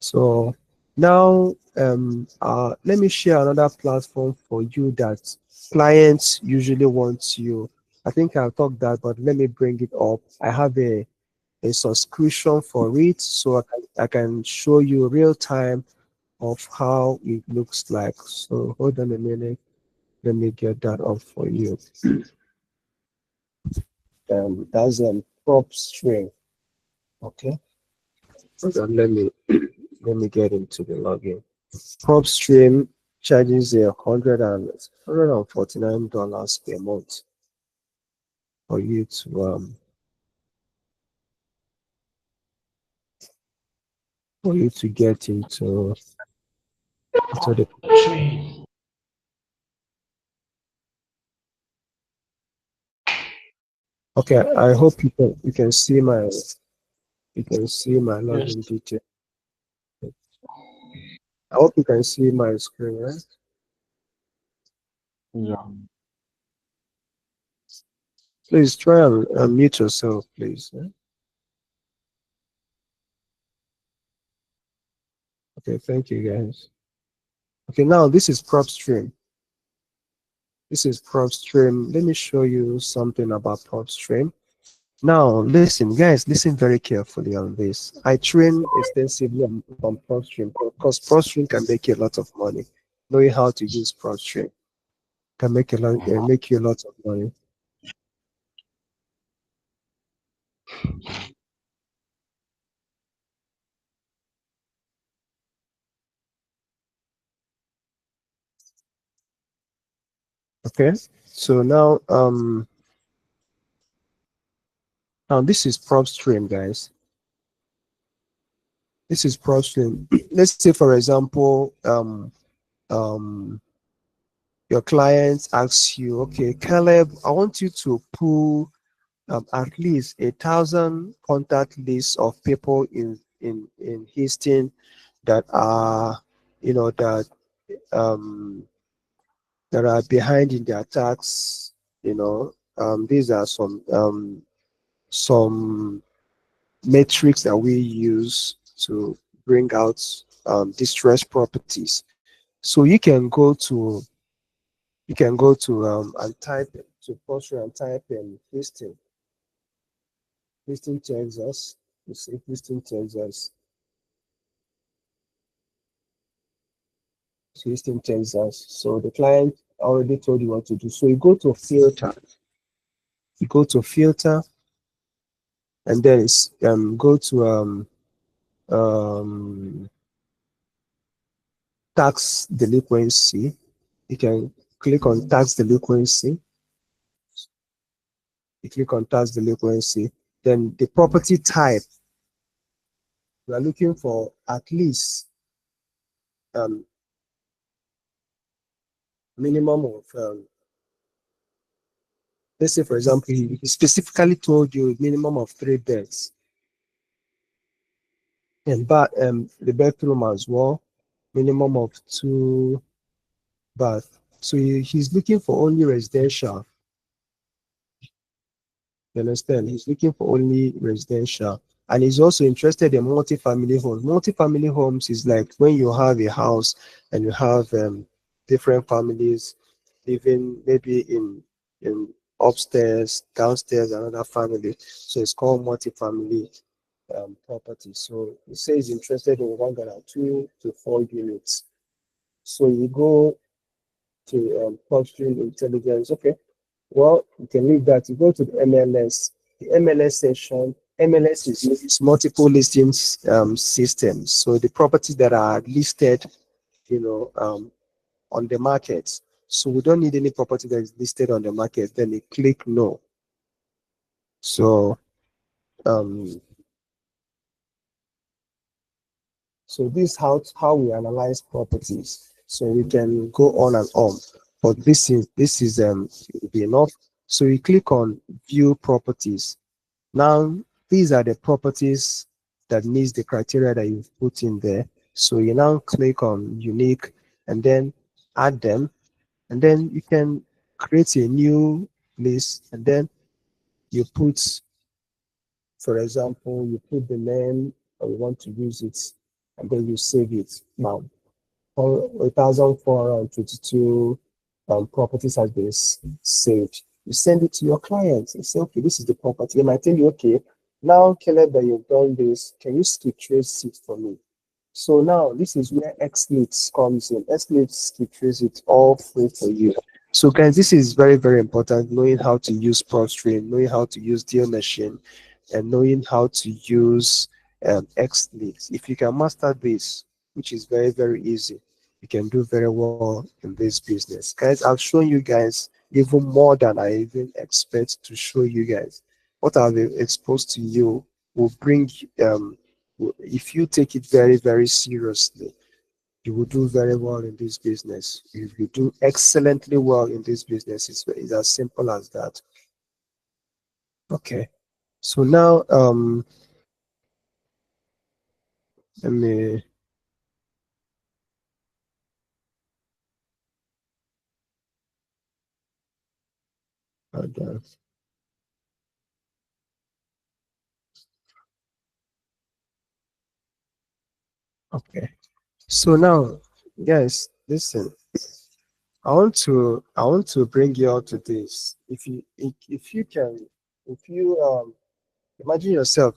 So now let me share another platform for you that clients usually want you. I think I'll talk that, but let me bring it up. I have a subscription for it, so I can show you real time of how it looks like. So hold on a minute. Let me get that up for you. That's a prop string. Okay. Hold on, let me get into the login. PropStream charges $149 per month for you to get into the. Okay, I hope you can see my Yes. login detail. I hope you can see my screen, right? Yeah. Please try and unmute yourself, please. Okay, thank you guys. Okay, now this is PropStream. This is PropStream. Let me show you something about PropStream. Now, listen, guys, listen very carefully on this. I train extensively on PropStream because PropStream can make you a lot of money. Knowing how to use PropStream can make you a lot of money. Okay, so now this is PropStream, guys. This is PropStream. Let's say, for example, um, your client asks you, okay, Caleb, I want you to pull at least 1,000 contact lists of people in Houston that are, that that are behind in the attacks. These are some metrics that we use to bring out distressed properties. So you can go to and type to post and type in Houston, Texas. You see Houston, Texas. Houston, Texas. So the client already told you what to do. So you go to filter. You go to filter. and then it's go to um tax delinquency. You can click on tax delinquency. You click on tax delinquency. Then the property type, we are looking for at least um, minimum of, let's say, for example, he specifically told you minimum of 3 beds, and but the bedroom as well, minimum of 2 bath. So he's looking for only residential. You understand? He's looking for only residential. And he's also interested in multi-family homes. Multi-family homes is like when you have a house and you have different families living maybe in upstairs, downstairs, another family. So it's called multi-family property. So he says he's interested in one that are 2 to 4 units. So you go to Upstream Intelligence. Okay, well, you can leave that. You go to the MLS. The MLS section, MLS is multiple listings systems. So the properties that are listed, you know, on the market. So we don't need any property that is listed on the market. Then you click no. So um, so this is how we analyze properties. So we can go on and on, but this is will be enough. So you click on view properties. Now, these are the properties that meets the criteria that you've put in there. So you now click on unique and then add them, and then you can create a new list, and then you put, for example, you put the name or you want to use it, and then you save it. Now, 1,422 properties has been saved. You send it to your clients and say, okay, this is the property. They might tell you, okay, now, Caleb, that you've done this, can you skip trace it for me? So now this is where XLeads comes in. XLeads skip trace it all free for you. So guys, this is very, very important, knowing how to use PropStream, knowing how to use Deal Machine, and knowing how to use XLeads. If you can master this, which is very, very easy, you can do very well in this business. Guys, I've shown you guys even more than I even expect to show you guys. What I've exposed to you will bring, if you take it very, very seriously, you will do very well in this business. If you do excellently well in this business, it's as simple as that. Okay. So now, let me, hold on. Okay. So now, guys, listen. I want to bring you out to this. If you can, if you imagine yourself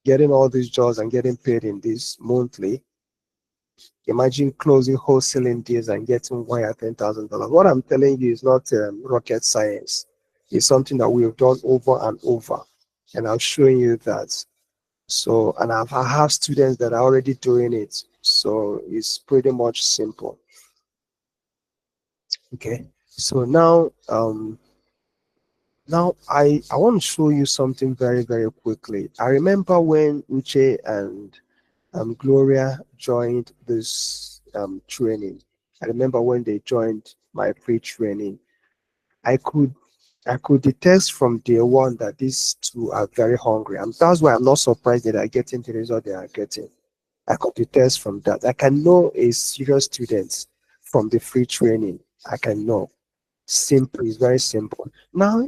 getting all these jobs and getting paid in this monthly. Imagine closing wholesaling deals and getting wire $10,000. What I'm telling you is not rocket science. It's something that we've done over and over, and I'm showing you that. So, and I have students that are already doing it. So it's pretty much simple. Okay. So now I want to show you something very, very quickly. I remember when Uche and Gloria joined this training. I remember when they joined my free training. I could I could detect from day one that these two are very hungry. And that's why I'm not surprised that they're getting the result they are getting. I could detect from that. I can know a serious student from the free training. I can know. Simple, it's very simple. Now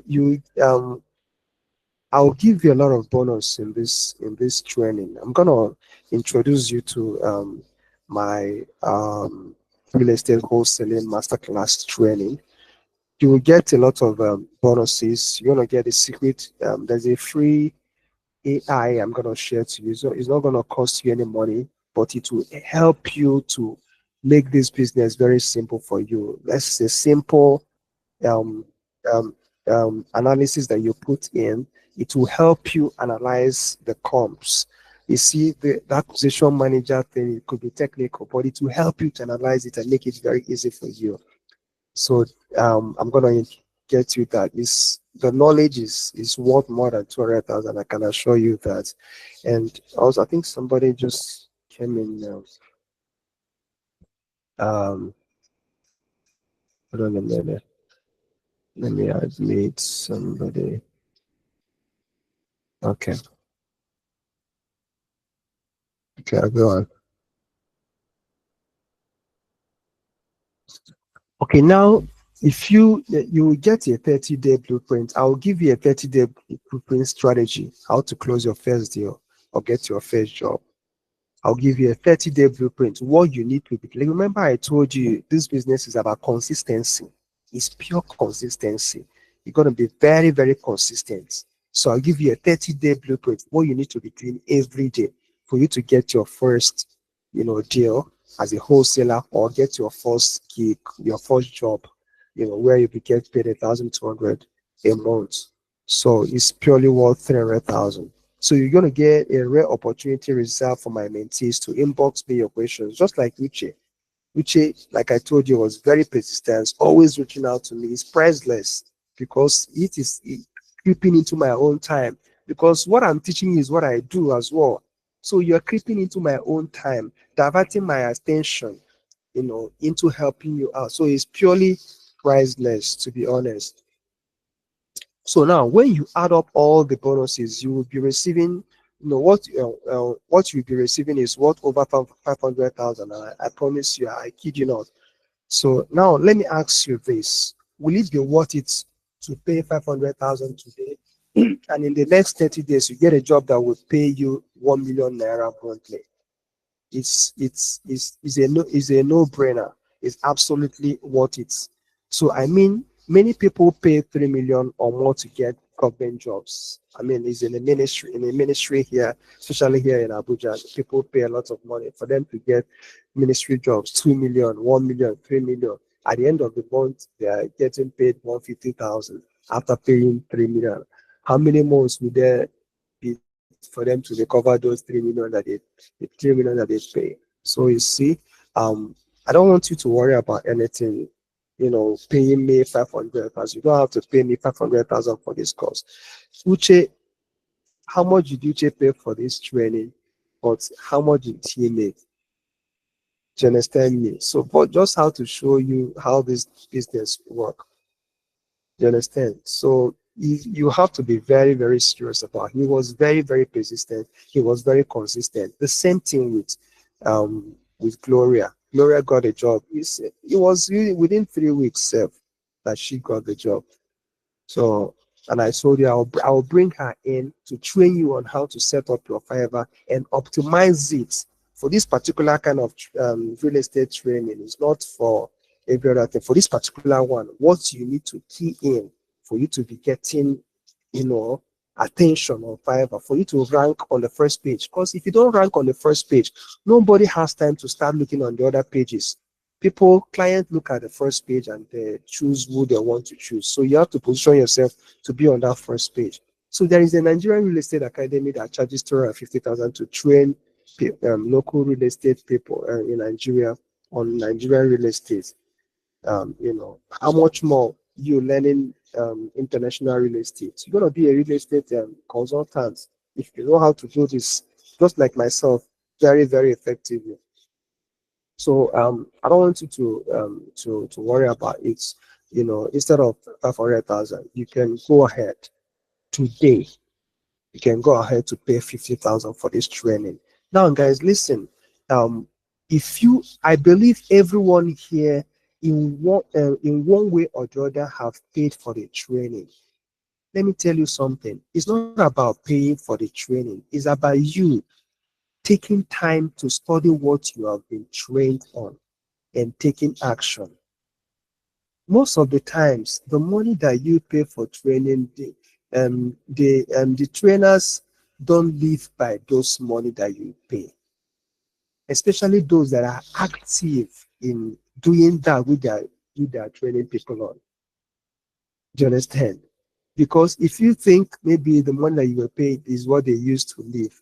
I'll give you a lot of bonus in this training. I'm gonna introduce you to my real estate wholesaling masterclass training. You will get a lot of bonuses. You're gonna get a secret. There's a free AI I'm gonna share to you. So it's not gonna cost you any money, but it will help you to make this business very simple for you. Let's say simple um, um, analysis that you put in, It will help you analyze the comps. You see, the acquisition manager thing, it could be technical, but it will help you to analyze it and make it very easy for you. So I'm gonna get you that is the knowledge is worth more than 200,000. I can assure you that. And also, I think somebody just came in now. Hold on a minute. Let me admit somebody. Okay. Okay, I'll go on. Okay, now if you will get a 30-day blueprint, I'll give you a 30-day blueprint strategy, how to close your first deal or get your first job. I'll give you a 30-day blueprint, what you need to be. Like, remember, I told you this business is about consistency. It's pure consistency. You're going to be very, very consistent. So I'll give you a 30-day blueprint, what you need to be doing every day for you to get your first, deal as a wholesaler or get your first gig, your first job, where you will get paid 1,200 a month. So it's purely worth 300,000. So you're going to get a rare opportunity reserved for my mentees to inbox me your questions, just like Uche. Uche, like I told you, was very persistent, always reaching out to me. It's priceless because it is creeping into my own time. Because what I'm teaching you is what I do as well. So you're creeping into my own time, diverting my attention, into helping you out. So it's purely priceless, to be honest. So now, when you add up all the bonuses, you will be receiving, what you'll be receiving is worth over 500,000. I promise you, I kid you not. So now, let me ask you this: will it be worth it to pay 500,000 today, and in the next 30 days, you get a job that will pay you 1 million naira monthly? It's a no-brainer. It's absolutely worth it. So I mean, many people pay 3 million or more to get government jobs. I mean, it's in a ministry here, especially here in Abuja. People pay a lot of money for them to get ministry jobs, 2 million, 1 million, 3 million. At the end of the month, they are getting paid 150,000 after paying 3 million. How many months would there be for them to recover those 3 million that they pay? So you see, I don't want you to worry about anything, paying me 500, as you don't have to pay me 500,000 for this course. Uche, how much did Uche pay for this training? But how much did he make? Do you understand me? So, but just how to show you how this business work. You understand? So you have to be very, very serious about it. He was very, very persistent. He was very consistent. The same thing with Gloria. Gloria got a job. It was really within 3 weeks that she got the job. So, and I told you I'll bring her in to train you on how to set up your Fiverr and optimize it for this particular kind of real estate training. It's not for every other thing. For this particular one, what you need to key in for you to be getting, attention on Fiverr, for you to rank on the first page. Because if you don't rank on the first page, nobody has time to start looking on the other pages. Clients look at the first page and they choose who they want to choose. So you have to position yourself to be on that first page. So there is a Nigerian Real Estate Academy that charges 250,000 to train local real estate people in Nigeria on Nigerian real estate. How much more you learning international real estate? You're gonna be a real estate consultant if you know how to do this, just like myself, very, very effectively. So I don't want you to worry about it. Instead of 500,000, you can go ahead today. You can go ahead to pay 50,000 for this training. Now, guys, listen. I believe everyone here in one way or the other have paid for the training. Let me tell you something. It's not about paying for the training. It's about you taking time to study what you have been trained on and taking action. Most of the times, the money that you pay for training, the trainers don't live by those money that you pay, especially those that are active in doing that with their training people on. Do you understand? Because if you think maybe the money that you were paid is what they used to live,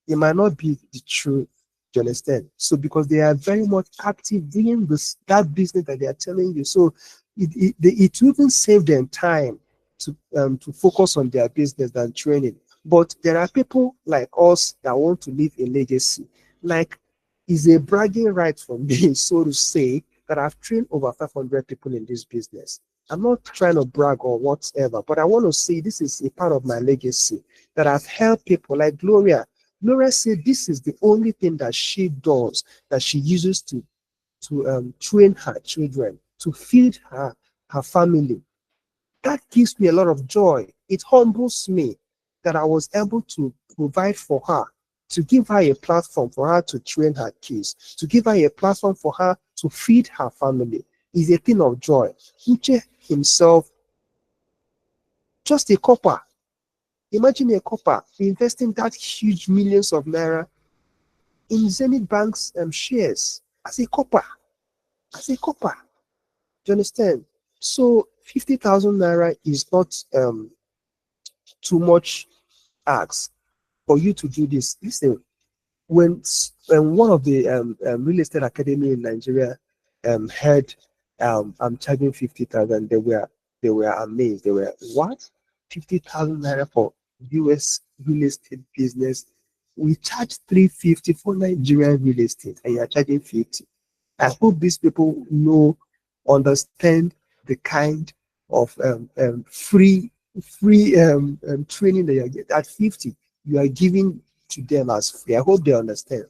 it might not be the truth. Do you understand? So because they are very much active doing this that business that they are telling you, so it will even save them time to focus on their business than training. But there are people like us that want to leave a legacy. Like, is a bragging right for me, so to say, that I've trained over 500 people in this business. I'm not trying to brag or whatever, but I want to say this is a part of my legacy that I've helped people like Gloria. Gloria said this is the only thing that she does, that she uses to train her children, to feed her family. That gives me a lot of joy. It humbles me that I was able to provide for her, to give her a platform for her to train her kids, to give her a platform for her to feed her family. Is a thing of joy. Uche himself, just a copper. Imagine a copper investing that huge millions of naira in Zenith Bank's shares as a copper. As a copper. Do you understand? So 50,000 naira is not too much ask for you to do this. Listen, when one of the real estate academy in Nigeria heard I'm charging 50,000, they were amazed. They were, what? 50,000 naira for US real estate business? We charge 350 for Nigerian real estate, and you're charging 50. I hope these people understand the kind of free training that you get at 50. You are giving to them as free. I hope they understand.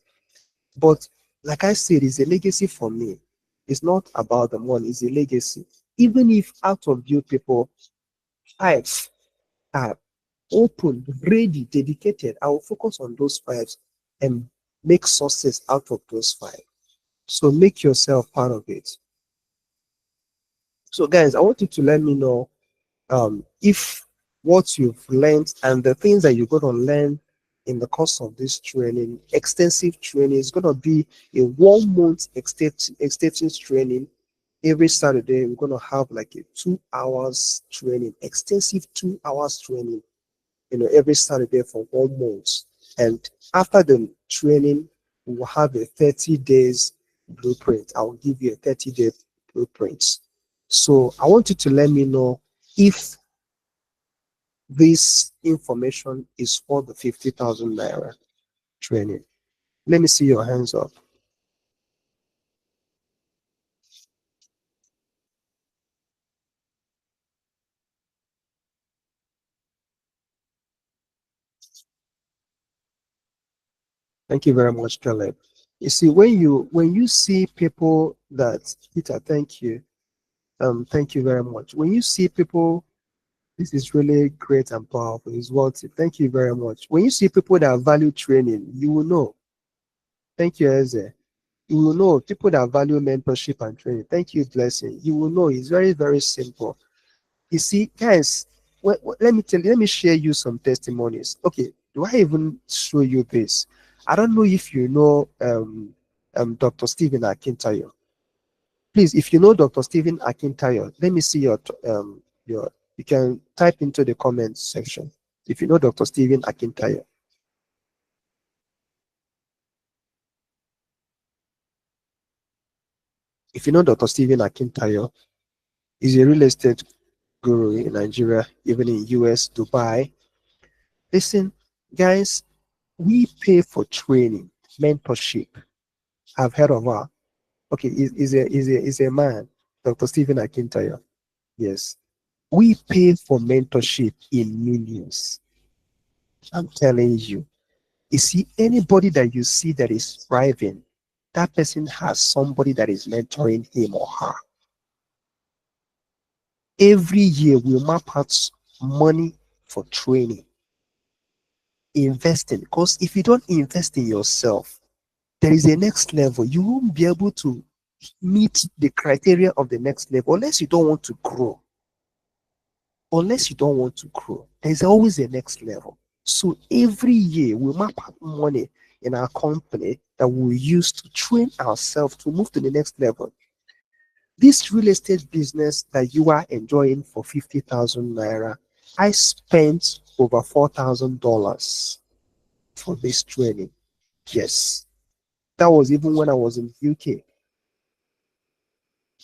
But like I said, it's a legacy for me. It's not about the money, it's a legacy. Even if out of you people, five are open, ready, dedicated, I will focus on those five and make success out of those five. So make yourself part of it. So guys, I want you to let me know if what you've learned and the things that you're going to learn in the course of this training, extensive training, is going to be a 1 month extensive training. Every Saturday, we're going to have like a 2 hours training, extensive 2 hours training, every Saturday for 1 month. And after the training, we will have a 30 days blueprint. I will give you a 30-day blueprint. So I want you to let me know if this information is for the 50,000 naira training. Let me see your hands up. Thank you very much, Caleb. You see, when you see people that Peter, thank you. Thank you very much. When you see people, this is really great and powerful. It's worth it. Thank you very much. When you see people that value training, you will know. Thank you, Eze. You will know people that value mentorship and training. Thank you, Blessing. You will know. It's very, very simple. You see, guys, let me share you some testimonies. Okay, do I even show you this? I don't know if you know Dr. Stephen Akintayo. Please, if you know Dr. Stephen Akintayo, let me see your you can type into the comments section if you know Dr. Stephen Akintayo. If you know Dr. Stephen Akintayo, he's a real estate guru in Nigeria, even in US, Dubai. Listen, guys, we pay for training, mentorship. I've heard of her. Okay, is a man, Dr. Stephen Akintayo. Yes. We pay for mentorship in millions. I'm telling you. You see, anybody that you see that is thriving, that person has somebody that is mentoring him or her. Every year we map out money for training, investing. Because if you don't invest in yourself, there is a next level. You won't be able to meet the criteria of the next level unless you don't want to grow. Unless you don't want to grow, there's always a next level. So every year we map out money in our company that we use to train ourselves to move to the next level. This real estate business that you are enjoying for 50,000 naira, I spent over $4,000 for this training. Yes, that was even when I was in UK.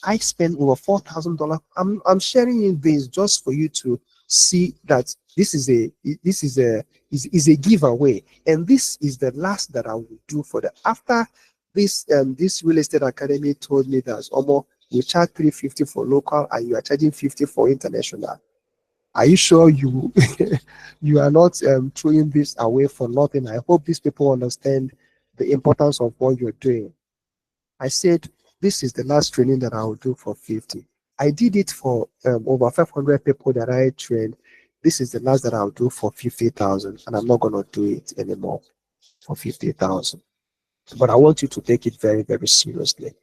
I spent over $4,000. I'm sharing you this just for you to see that this is a giveaway, and this is the last that I will do for the after this real estate academy told me that almost we charge 350 for local and you are charging 50 for international. Are you sure you you are not throwing this away for nothing? I hope these people understand the importance of what you're doing. I said, this is the last training that I will do for 50. I did it for over 500 people that I trained. This is the last that I'll do for 50,000, and I'm not going to do it anymore for 50,000. But I want you to take it very, very seriously.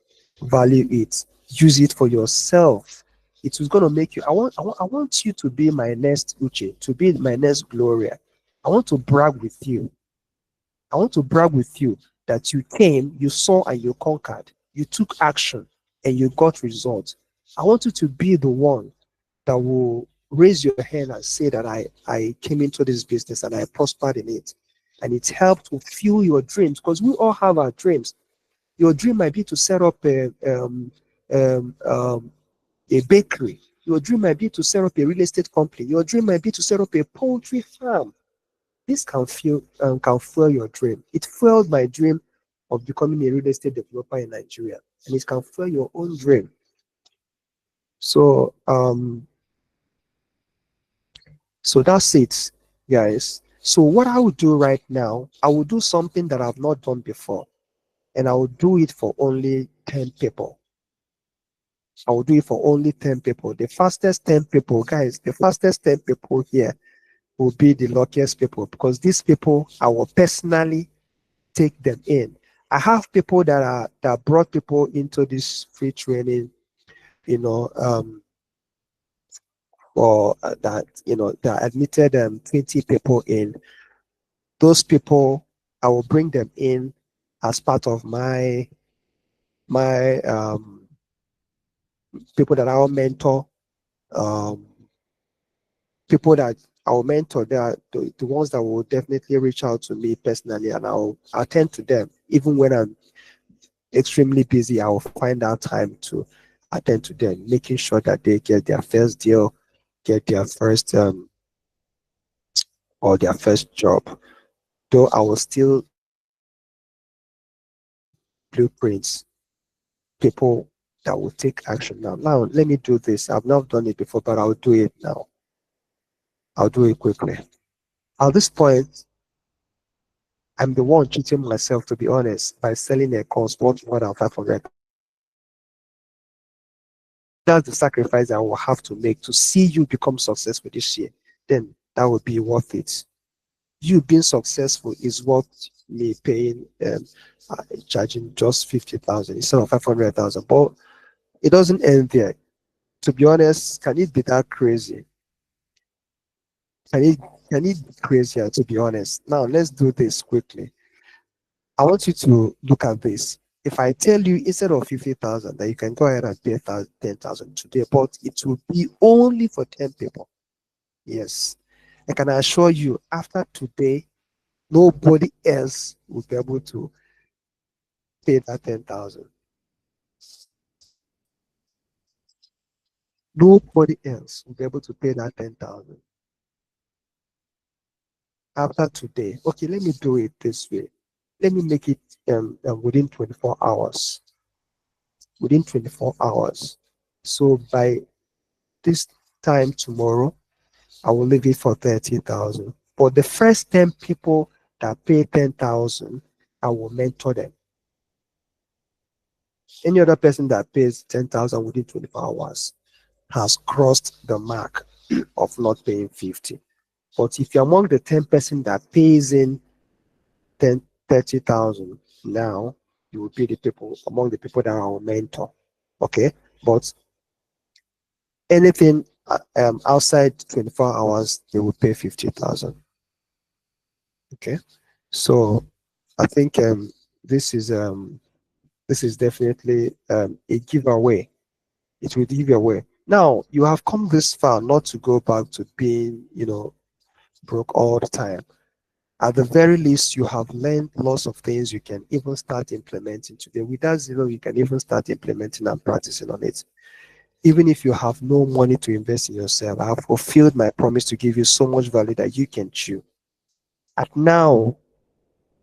Value it. Use it for yourself. It is going to make you. I want you to be my next Uche, to be my next Gloria. I want to brag with you. I want to brag with you that you came, you saw, and you conquered. You took action and you got results. I want you to be the one that will raise your hand and say that I came into this business and I prospered in it. And it helped to fuel your dreams, because we all have our dreams. Your dream might be to set up a bakery. Your dream might be to set up a real estate company. Your dream might be to set up a poultry farm. This can fuel your dream. It fueled my dream of becoming a real estate developer in Nigeria, and it can fuel your own dream. So that's it, guys. So what I will do right now, I will do something that I've not done before, and I will do it for only 10 people. I will do it for only 10 people. The fastest 10 people, guys, the fastest 10 people here will be the luckiest people, because these people I will personally take them in. I have people that brought people into this free training, you know, or that that admitted 20 people in. Those people, I will bring them in as part of my people that I will mentor. Um, People that I will mentor, they are the ones that will definitely reach out to me personally, and I'll attend to them. Even when I'm extremely busy, I will find out time to attend to them, making sure that they get their first deal, get their first or their first job. Though I will still blueprints people that will take action now. Now let me do this. I've not done it before, but I'll do it now. I'll do it quickly. At this point, I'm the one cheating myself, to be honest, by selling a course worth more than 500. That's the sacrifice I will have to make to see you become successful this year. Then that would be worth it. You being successful is worth me paying charging just 50,000 instead of 500,000. But it doesn't end there. To be honest, can it be that crazy? Can it can it be crazier, to be honest? Now let's do this quickly. I want you to look at this. If I tell you instead of 50,000 that you can go ahead and pay 10,000 today, but it will be only for 10 people. Yes. I can assure you, after today, nobody else will be able to pay that 10,000. Nobody else will be able to pay that 10,000 after today. Okay, let me do it this way. Let me make it within 24 hours. Within 24 hours. So by this time tomorrow, I will leave it for 30,000. For the first 10 people that pay 10,000, I will mentor them. Any other person that pays 10,000 within 24 hours has crossed the mark of not paying 50. But if you're among the 10 person that pays in 30,000 now, you will be the people among the people that I will mentor. Okay, but anything outside 24 hours, they will pay 50,000. Okay, so I think this is definitely a giveaway. It will give you away. Now you have come this far not to go back to being, broke all the time. At the very least, you have learned lots of things you can even start implementing today. With that zero, you can even start implementing and practicing on it. Even if you have no money to invest in yourself, I have fulfilled my promise to give you so much value that you can chew. At now,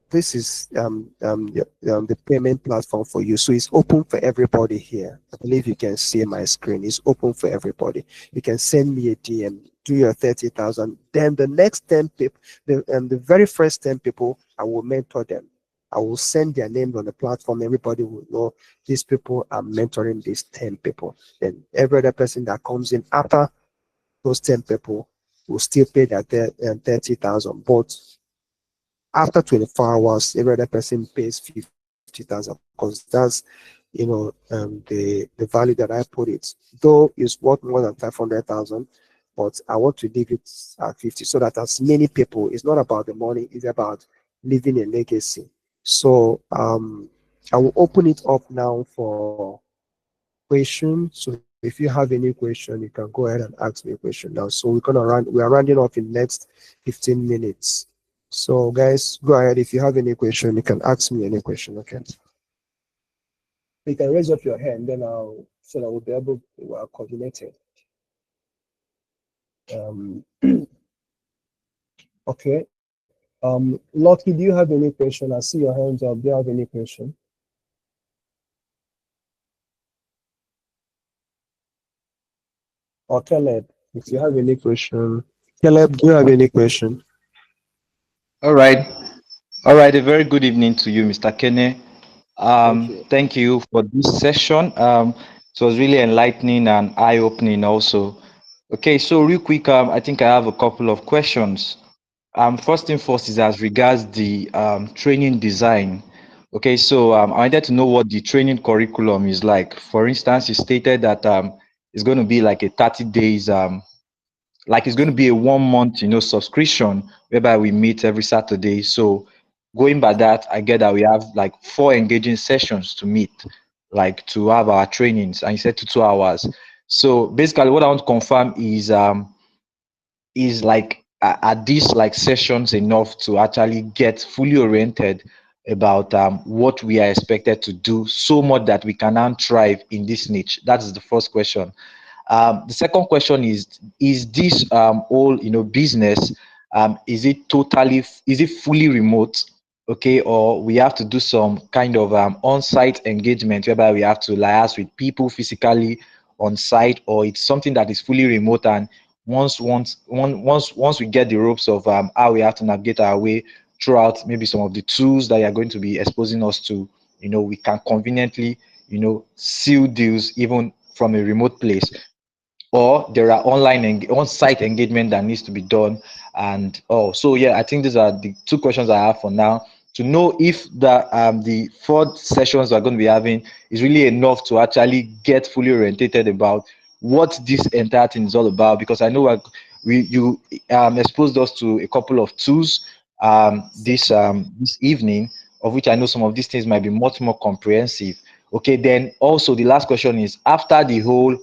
this is the payment platform for you. So it's open for everybody here. I believe you can see my screen. It's open for everybody. You can send me a DM, do your 30,000. Then the next 10 people, the very first 10 people, I will mentor them. I will send their names on the platform. Everybody will know these people are mentoring these 10 people. Then every other person that comes in after those 10 people will still pay their 30,000. But after 24 hours, every other person pays 50,000 because that's, the value that I put it. Though it's worth more than 500,000, but I want to leave it at 50 so that as many people, it's not about the money, it's about leaving a legacy. So I will open it up now for questions. So if you have any question, you can go ahead and ask me a question now. So we are rounding off in next 15 minutes. So guys, go ahead. If you have any question, you can ask me any question. Okay. You can raise up your hand, then I'll so that we'll be able to coordinate it. Um, okay. Lucky, do you have any question? I see your hands up. Do you have any question? Or Caleb, if you have any question. Caleb, do you have any question? All right. All right. A very good evening to you, Mr. Kene. Thank you. Thank you for this session. It was really enlightening and eye-opening also. Okay, so real quick, I think I have a couple of questions. First thing first is as regards the training design. Okay, so I wanted to know what the training curriculum is like. For instance, you stated that it's going to be like a 30 days like it's going to be a 1 month subscription whereby we meet every Saturday. So going by that, I get that we have like 4 engaging sessions to meet, like to have our trainings, and you said to 2 hours. So basically what I want to confirm is like are these like sessions enough to actually get fully oriented about what we are expected to do so much that we can now thrive in this niche? That is the first question. The second question is this whole business, is it fully remote? Okay, or we have to do some kind of on-site engagement whereby we have to liaise with people physically on site, or it's something that is fully remote, and once we get the ropes of how we have to navigate our way throughout maybe some of the tools that you're going to be exposing us to, we can conveniently seal deals even from a remote place, or there are on-site engagement that needs to be done. And so yeah, I think these are the two questions I have for now, to know if the 4 sessions we're going to be having is really enough to actually get fully orientated about what this entire thing is all about. Because I know you exposed us to a couple of tools this evening, of which I know some of these things might be much more comprehensive. Okay, then also the last question is, after the whole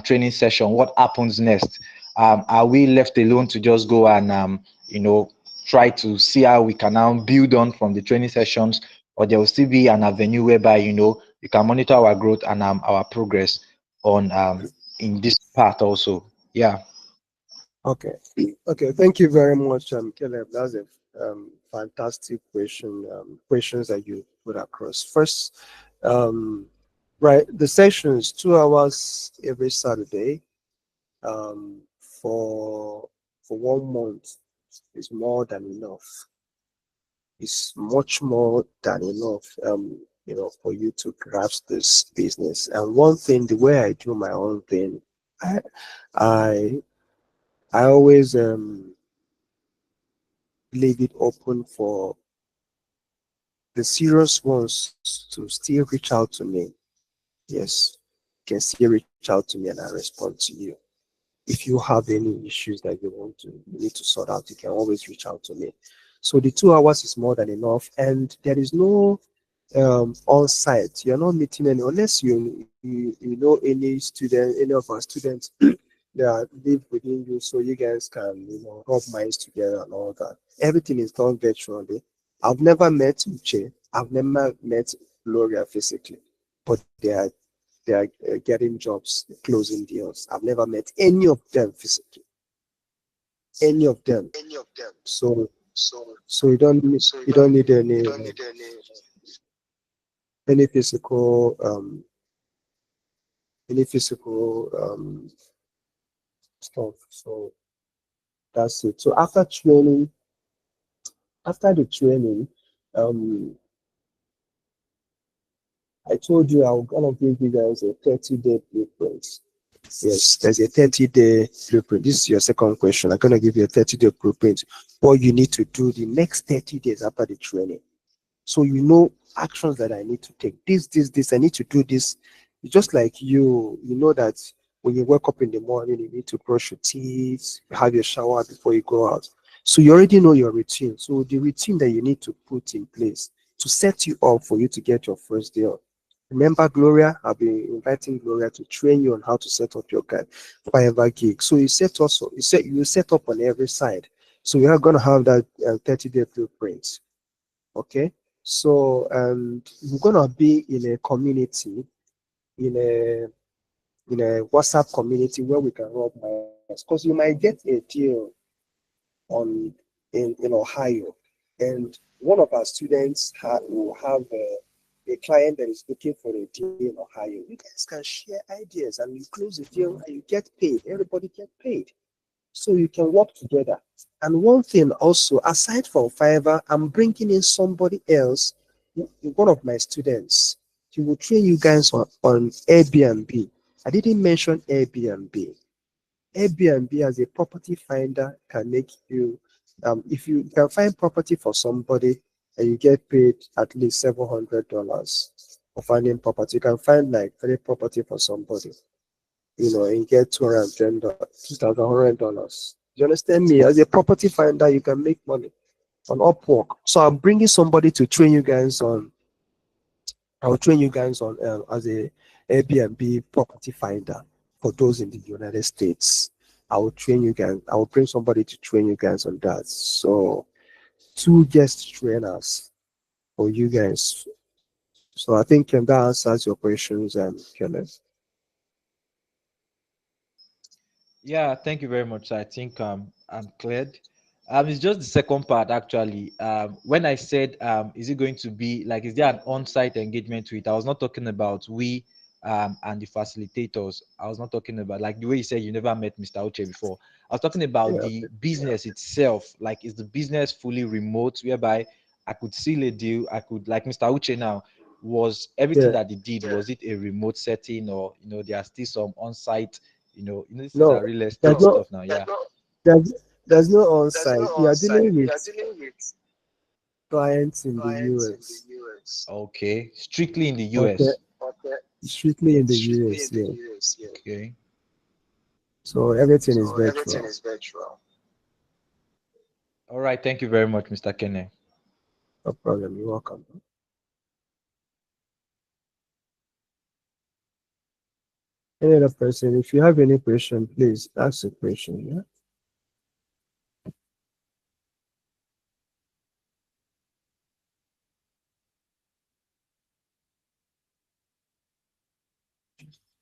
training session, what happens next? Are we left alone to just go and try to see how we can now build on from the training sessions, or there will still be an avenue whereby you can monitor our growth and our progress on in this part also? Yeah. Okay. Okay. Thank you very much, Caleb. That's a fantastic question. Questions that you put across. First, right, the session is 2 hours every Saturday. For 1 month is more than enough. It's much more than enough. For you to grasp this business. And one thing, the way I do my own thing, I I I always leave it open for the serious ones to still reach out to me. Yes, you can still reach out to me and I respond to you. If you have any issues that you need to sort out, you can always reach out to me. So the 2 hours is more than enough, and there is no on site. You're not meeting any unless you know any student, any of our students that live within you, so you guys can rub minds together and all that. Everything is done virtually. I've never met Uche. I've never met Gloria physically, but they are getting jobs, closing deals. I've never met any of them physically, any of them. So you don't need any physical any physical stuff. So that's it. So after the training, um, I told you I'm gonna give you guys a 30-day blueprint. Yes, there's a 30-day blueprint. This is your second question. I'm gonna give you a 30-day blueprint. What you need to do the next 30 days after the training. So actions that I need to take. This. I need to do this. It's just like you know that when you wake up in the morning, you need to brush your teeth, have your shower before you go out. So you already know your routine. So the routine that you need to put in place to set you up for you to get your first deal. Remember, Gloria, I've been inviting Gloria to train you on how to set up your Fiverr gig. So you set up on every side. So we are gonna have that 30-day blueprint. Okay, so we're gonna be in a community, in a WhatsApp community where we can rub minds, because you might get a deal on in Ohio, and one of our students will have a client that is looking for a deal in Ohio. You guys can share ideas and you close the deal and you get paid. Everybody get paid, so you can work together. And one thing also, aside from Fiverr, I'm bringing in somebody else, one of my students. He will train you guys on Airbnb. I didn't mention Airbnb. Airbnb as a property finder can make you, if you can find property for somebody and you get paid at least $700 for finding property, you can find like 3 property for somebody, and get $2,100. You understand me? As a property finder, you can make money on Upwork. So I'm bringing somebody to train you guys on. I'll train you guys on as a Airbnb property finder for those in the United States. I will train you guys. I will bring somebody to train you guys on that. So 2 guest trainers for you guys. So I think that answers your questions, Kenneth. Yeah, thank you very much. I think I'm cleared. It's just the second part actually. When I said is it going to be like, is there an on-site engagement to it? I was not talking about we and the facilitators. I was not talking about like the way you said you never met Mr. Uche before. I was talking about Yeah. the business itself. Like, is the business fully remote, whereby I could seal a deal? I could, like Mr. Uche now, was everything Yeah. that he did, was it a remote setting, or there are still some on-site, these things No, are real there's estate no stuff now. Yeah. there's, there's no on-site. You are dealing with clients in the US. Okay. Strictly in the Okay. US. Strictly in the US, yeah. Okay. So everything is virtual. All right. Thank you very much, Mr. Kenne. No problem. You're welcome. Any other person, if you have any question, please ask a question. Yeah.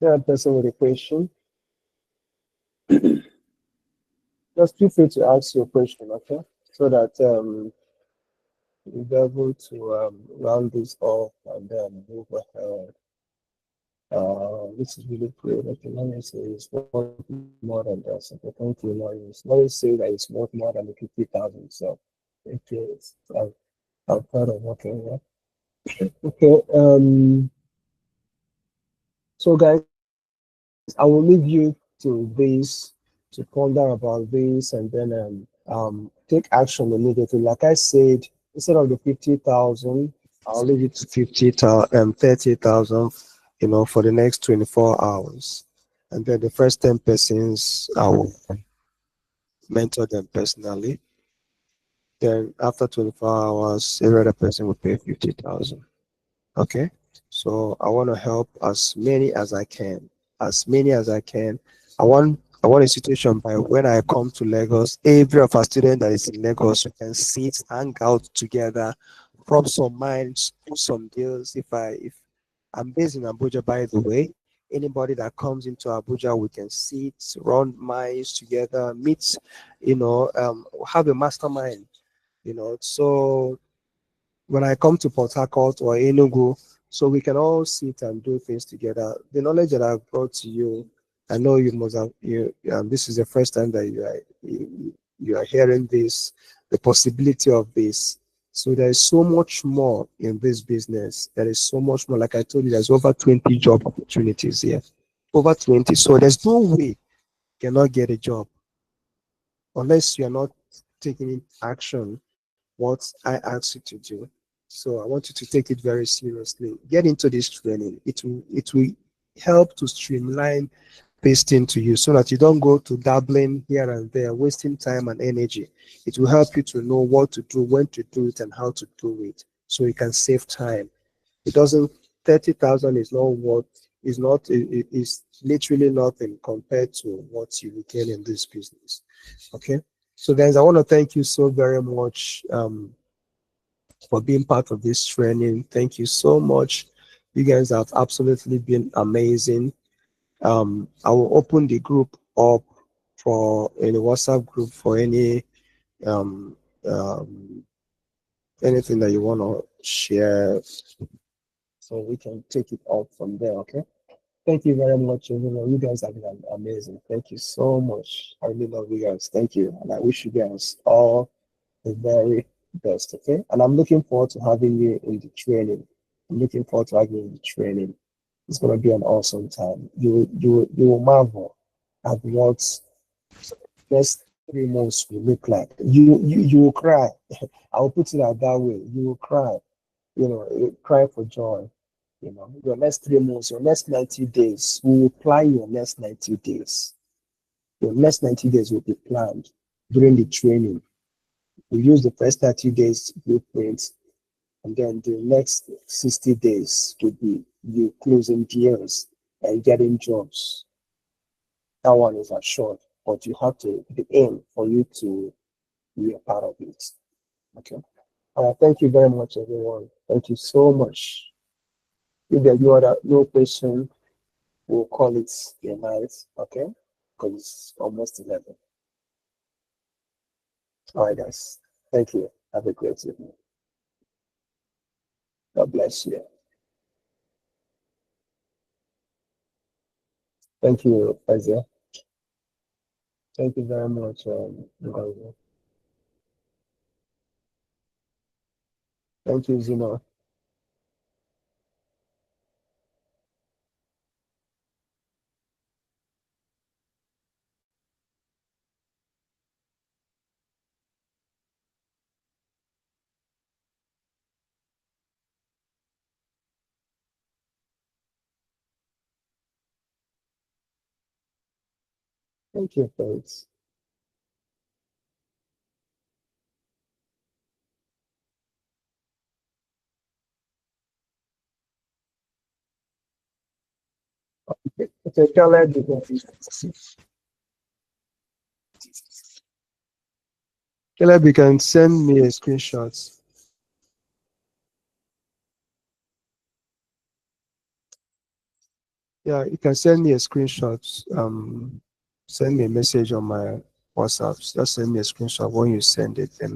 Yeah, person with a question, just feel free to ask your question, okay? So that we'll be able to round this off and then move ahead. This is really great. Okay, let me say it's worth more than this. Okay, thank you, Maurice. Let me say that it's worth more than the 50,000. So, okay, I'm proud of working here. Okay, so guys, I will leave you to this, to ponder about this, and then take action immediately. Like I said, instead of the 50,000, I'll leave it to 30,000, for the next 24 hours. And then the first 10 persons, I will mentor them personally. Then after 24 hours, every other person will pay 50,000. Okay, so I want to help as many as I can, as many as I can. I want a situation by when I come to Lagos, every of our student that is in Lagos, we can sit, hang out together, rub some minds, do some deals. If I'm based in Abuja, by the way, anybody that comes into Abuja, we can sit, run minds together, meet, have a mastermind, So when I come to Port Harcourt or Enugu, so we can all sit and do things together. The knowledge that I've brought to you, I know you must have. This is the first time that you are hearing this, the possibility of this. So there is so much more in this business. There is so much more. Like I told you, there's over 20 job opportunities here. Over 20. So there's no way you cannot get a job unless you're not taking action what I asked you to do. So I want you to take it very seriously. Get into this training. It will help to streamline this thing to you so that you don't go to dabbling here and there, wasting time and energy. It will help you to know what to do, when to do it, and how to do it, so you can save time. It doesn't 30,000 is not what is not is literally nothing compared to what you will gain in this business. Okay. So guys, I want to thank you so very much for being part of this training. Thank you so much. You guys have absolutely been amazing. I will open the group up for any WhatsApp group for um, um, anything that you want to share, so we can take it out from there. Okay. Thank you very much, everyone. You guys have been amazing. Thank you so much. I really love you guys. Thank you, and I wish you guys all the very best. Okay, and I'm looking forward to having you in the training. I'm looking forward to having you in the training. It's gonna be an awesome time. You will marvel at what next 3 months will look like. You will cry. I will put it out that way. You will cry. You cry for joy. Your next 3 months, your next 90 days. We will plan your next 90 days. Your next 90 days will be planned during the training. We use the first 30 days blueprints, and then the next 60 days to be you closing deals and getting jobs. That one is assured, but you have to be in for you to be a part of it. Okay. Thank you very much, everyone. Thank you so much. If there are no question, we'll call it a night. Okay, because it's almost 11. All right, guys. Thank you. Have a great evening. God bless you. Thank you, Isaiah. Thank you very much. Thank you, Zima. Thank you, folks. Okay, Caleb, you can send me a screenshot. Yeah, you can send me a screenshot. Send me a message on my WhatsApp. Just send me a screenshot when you send it, and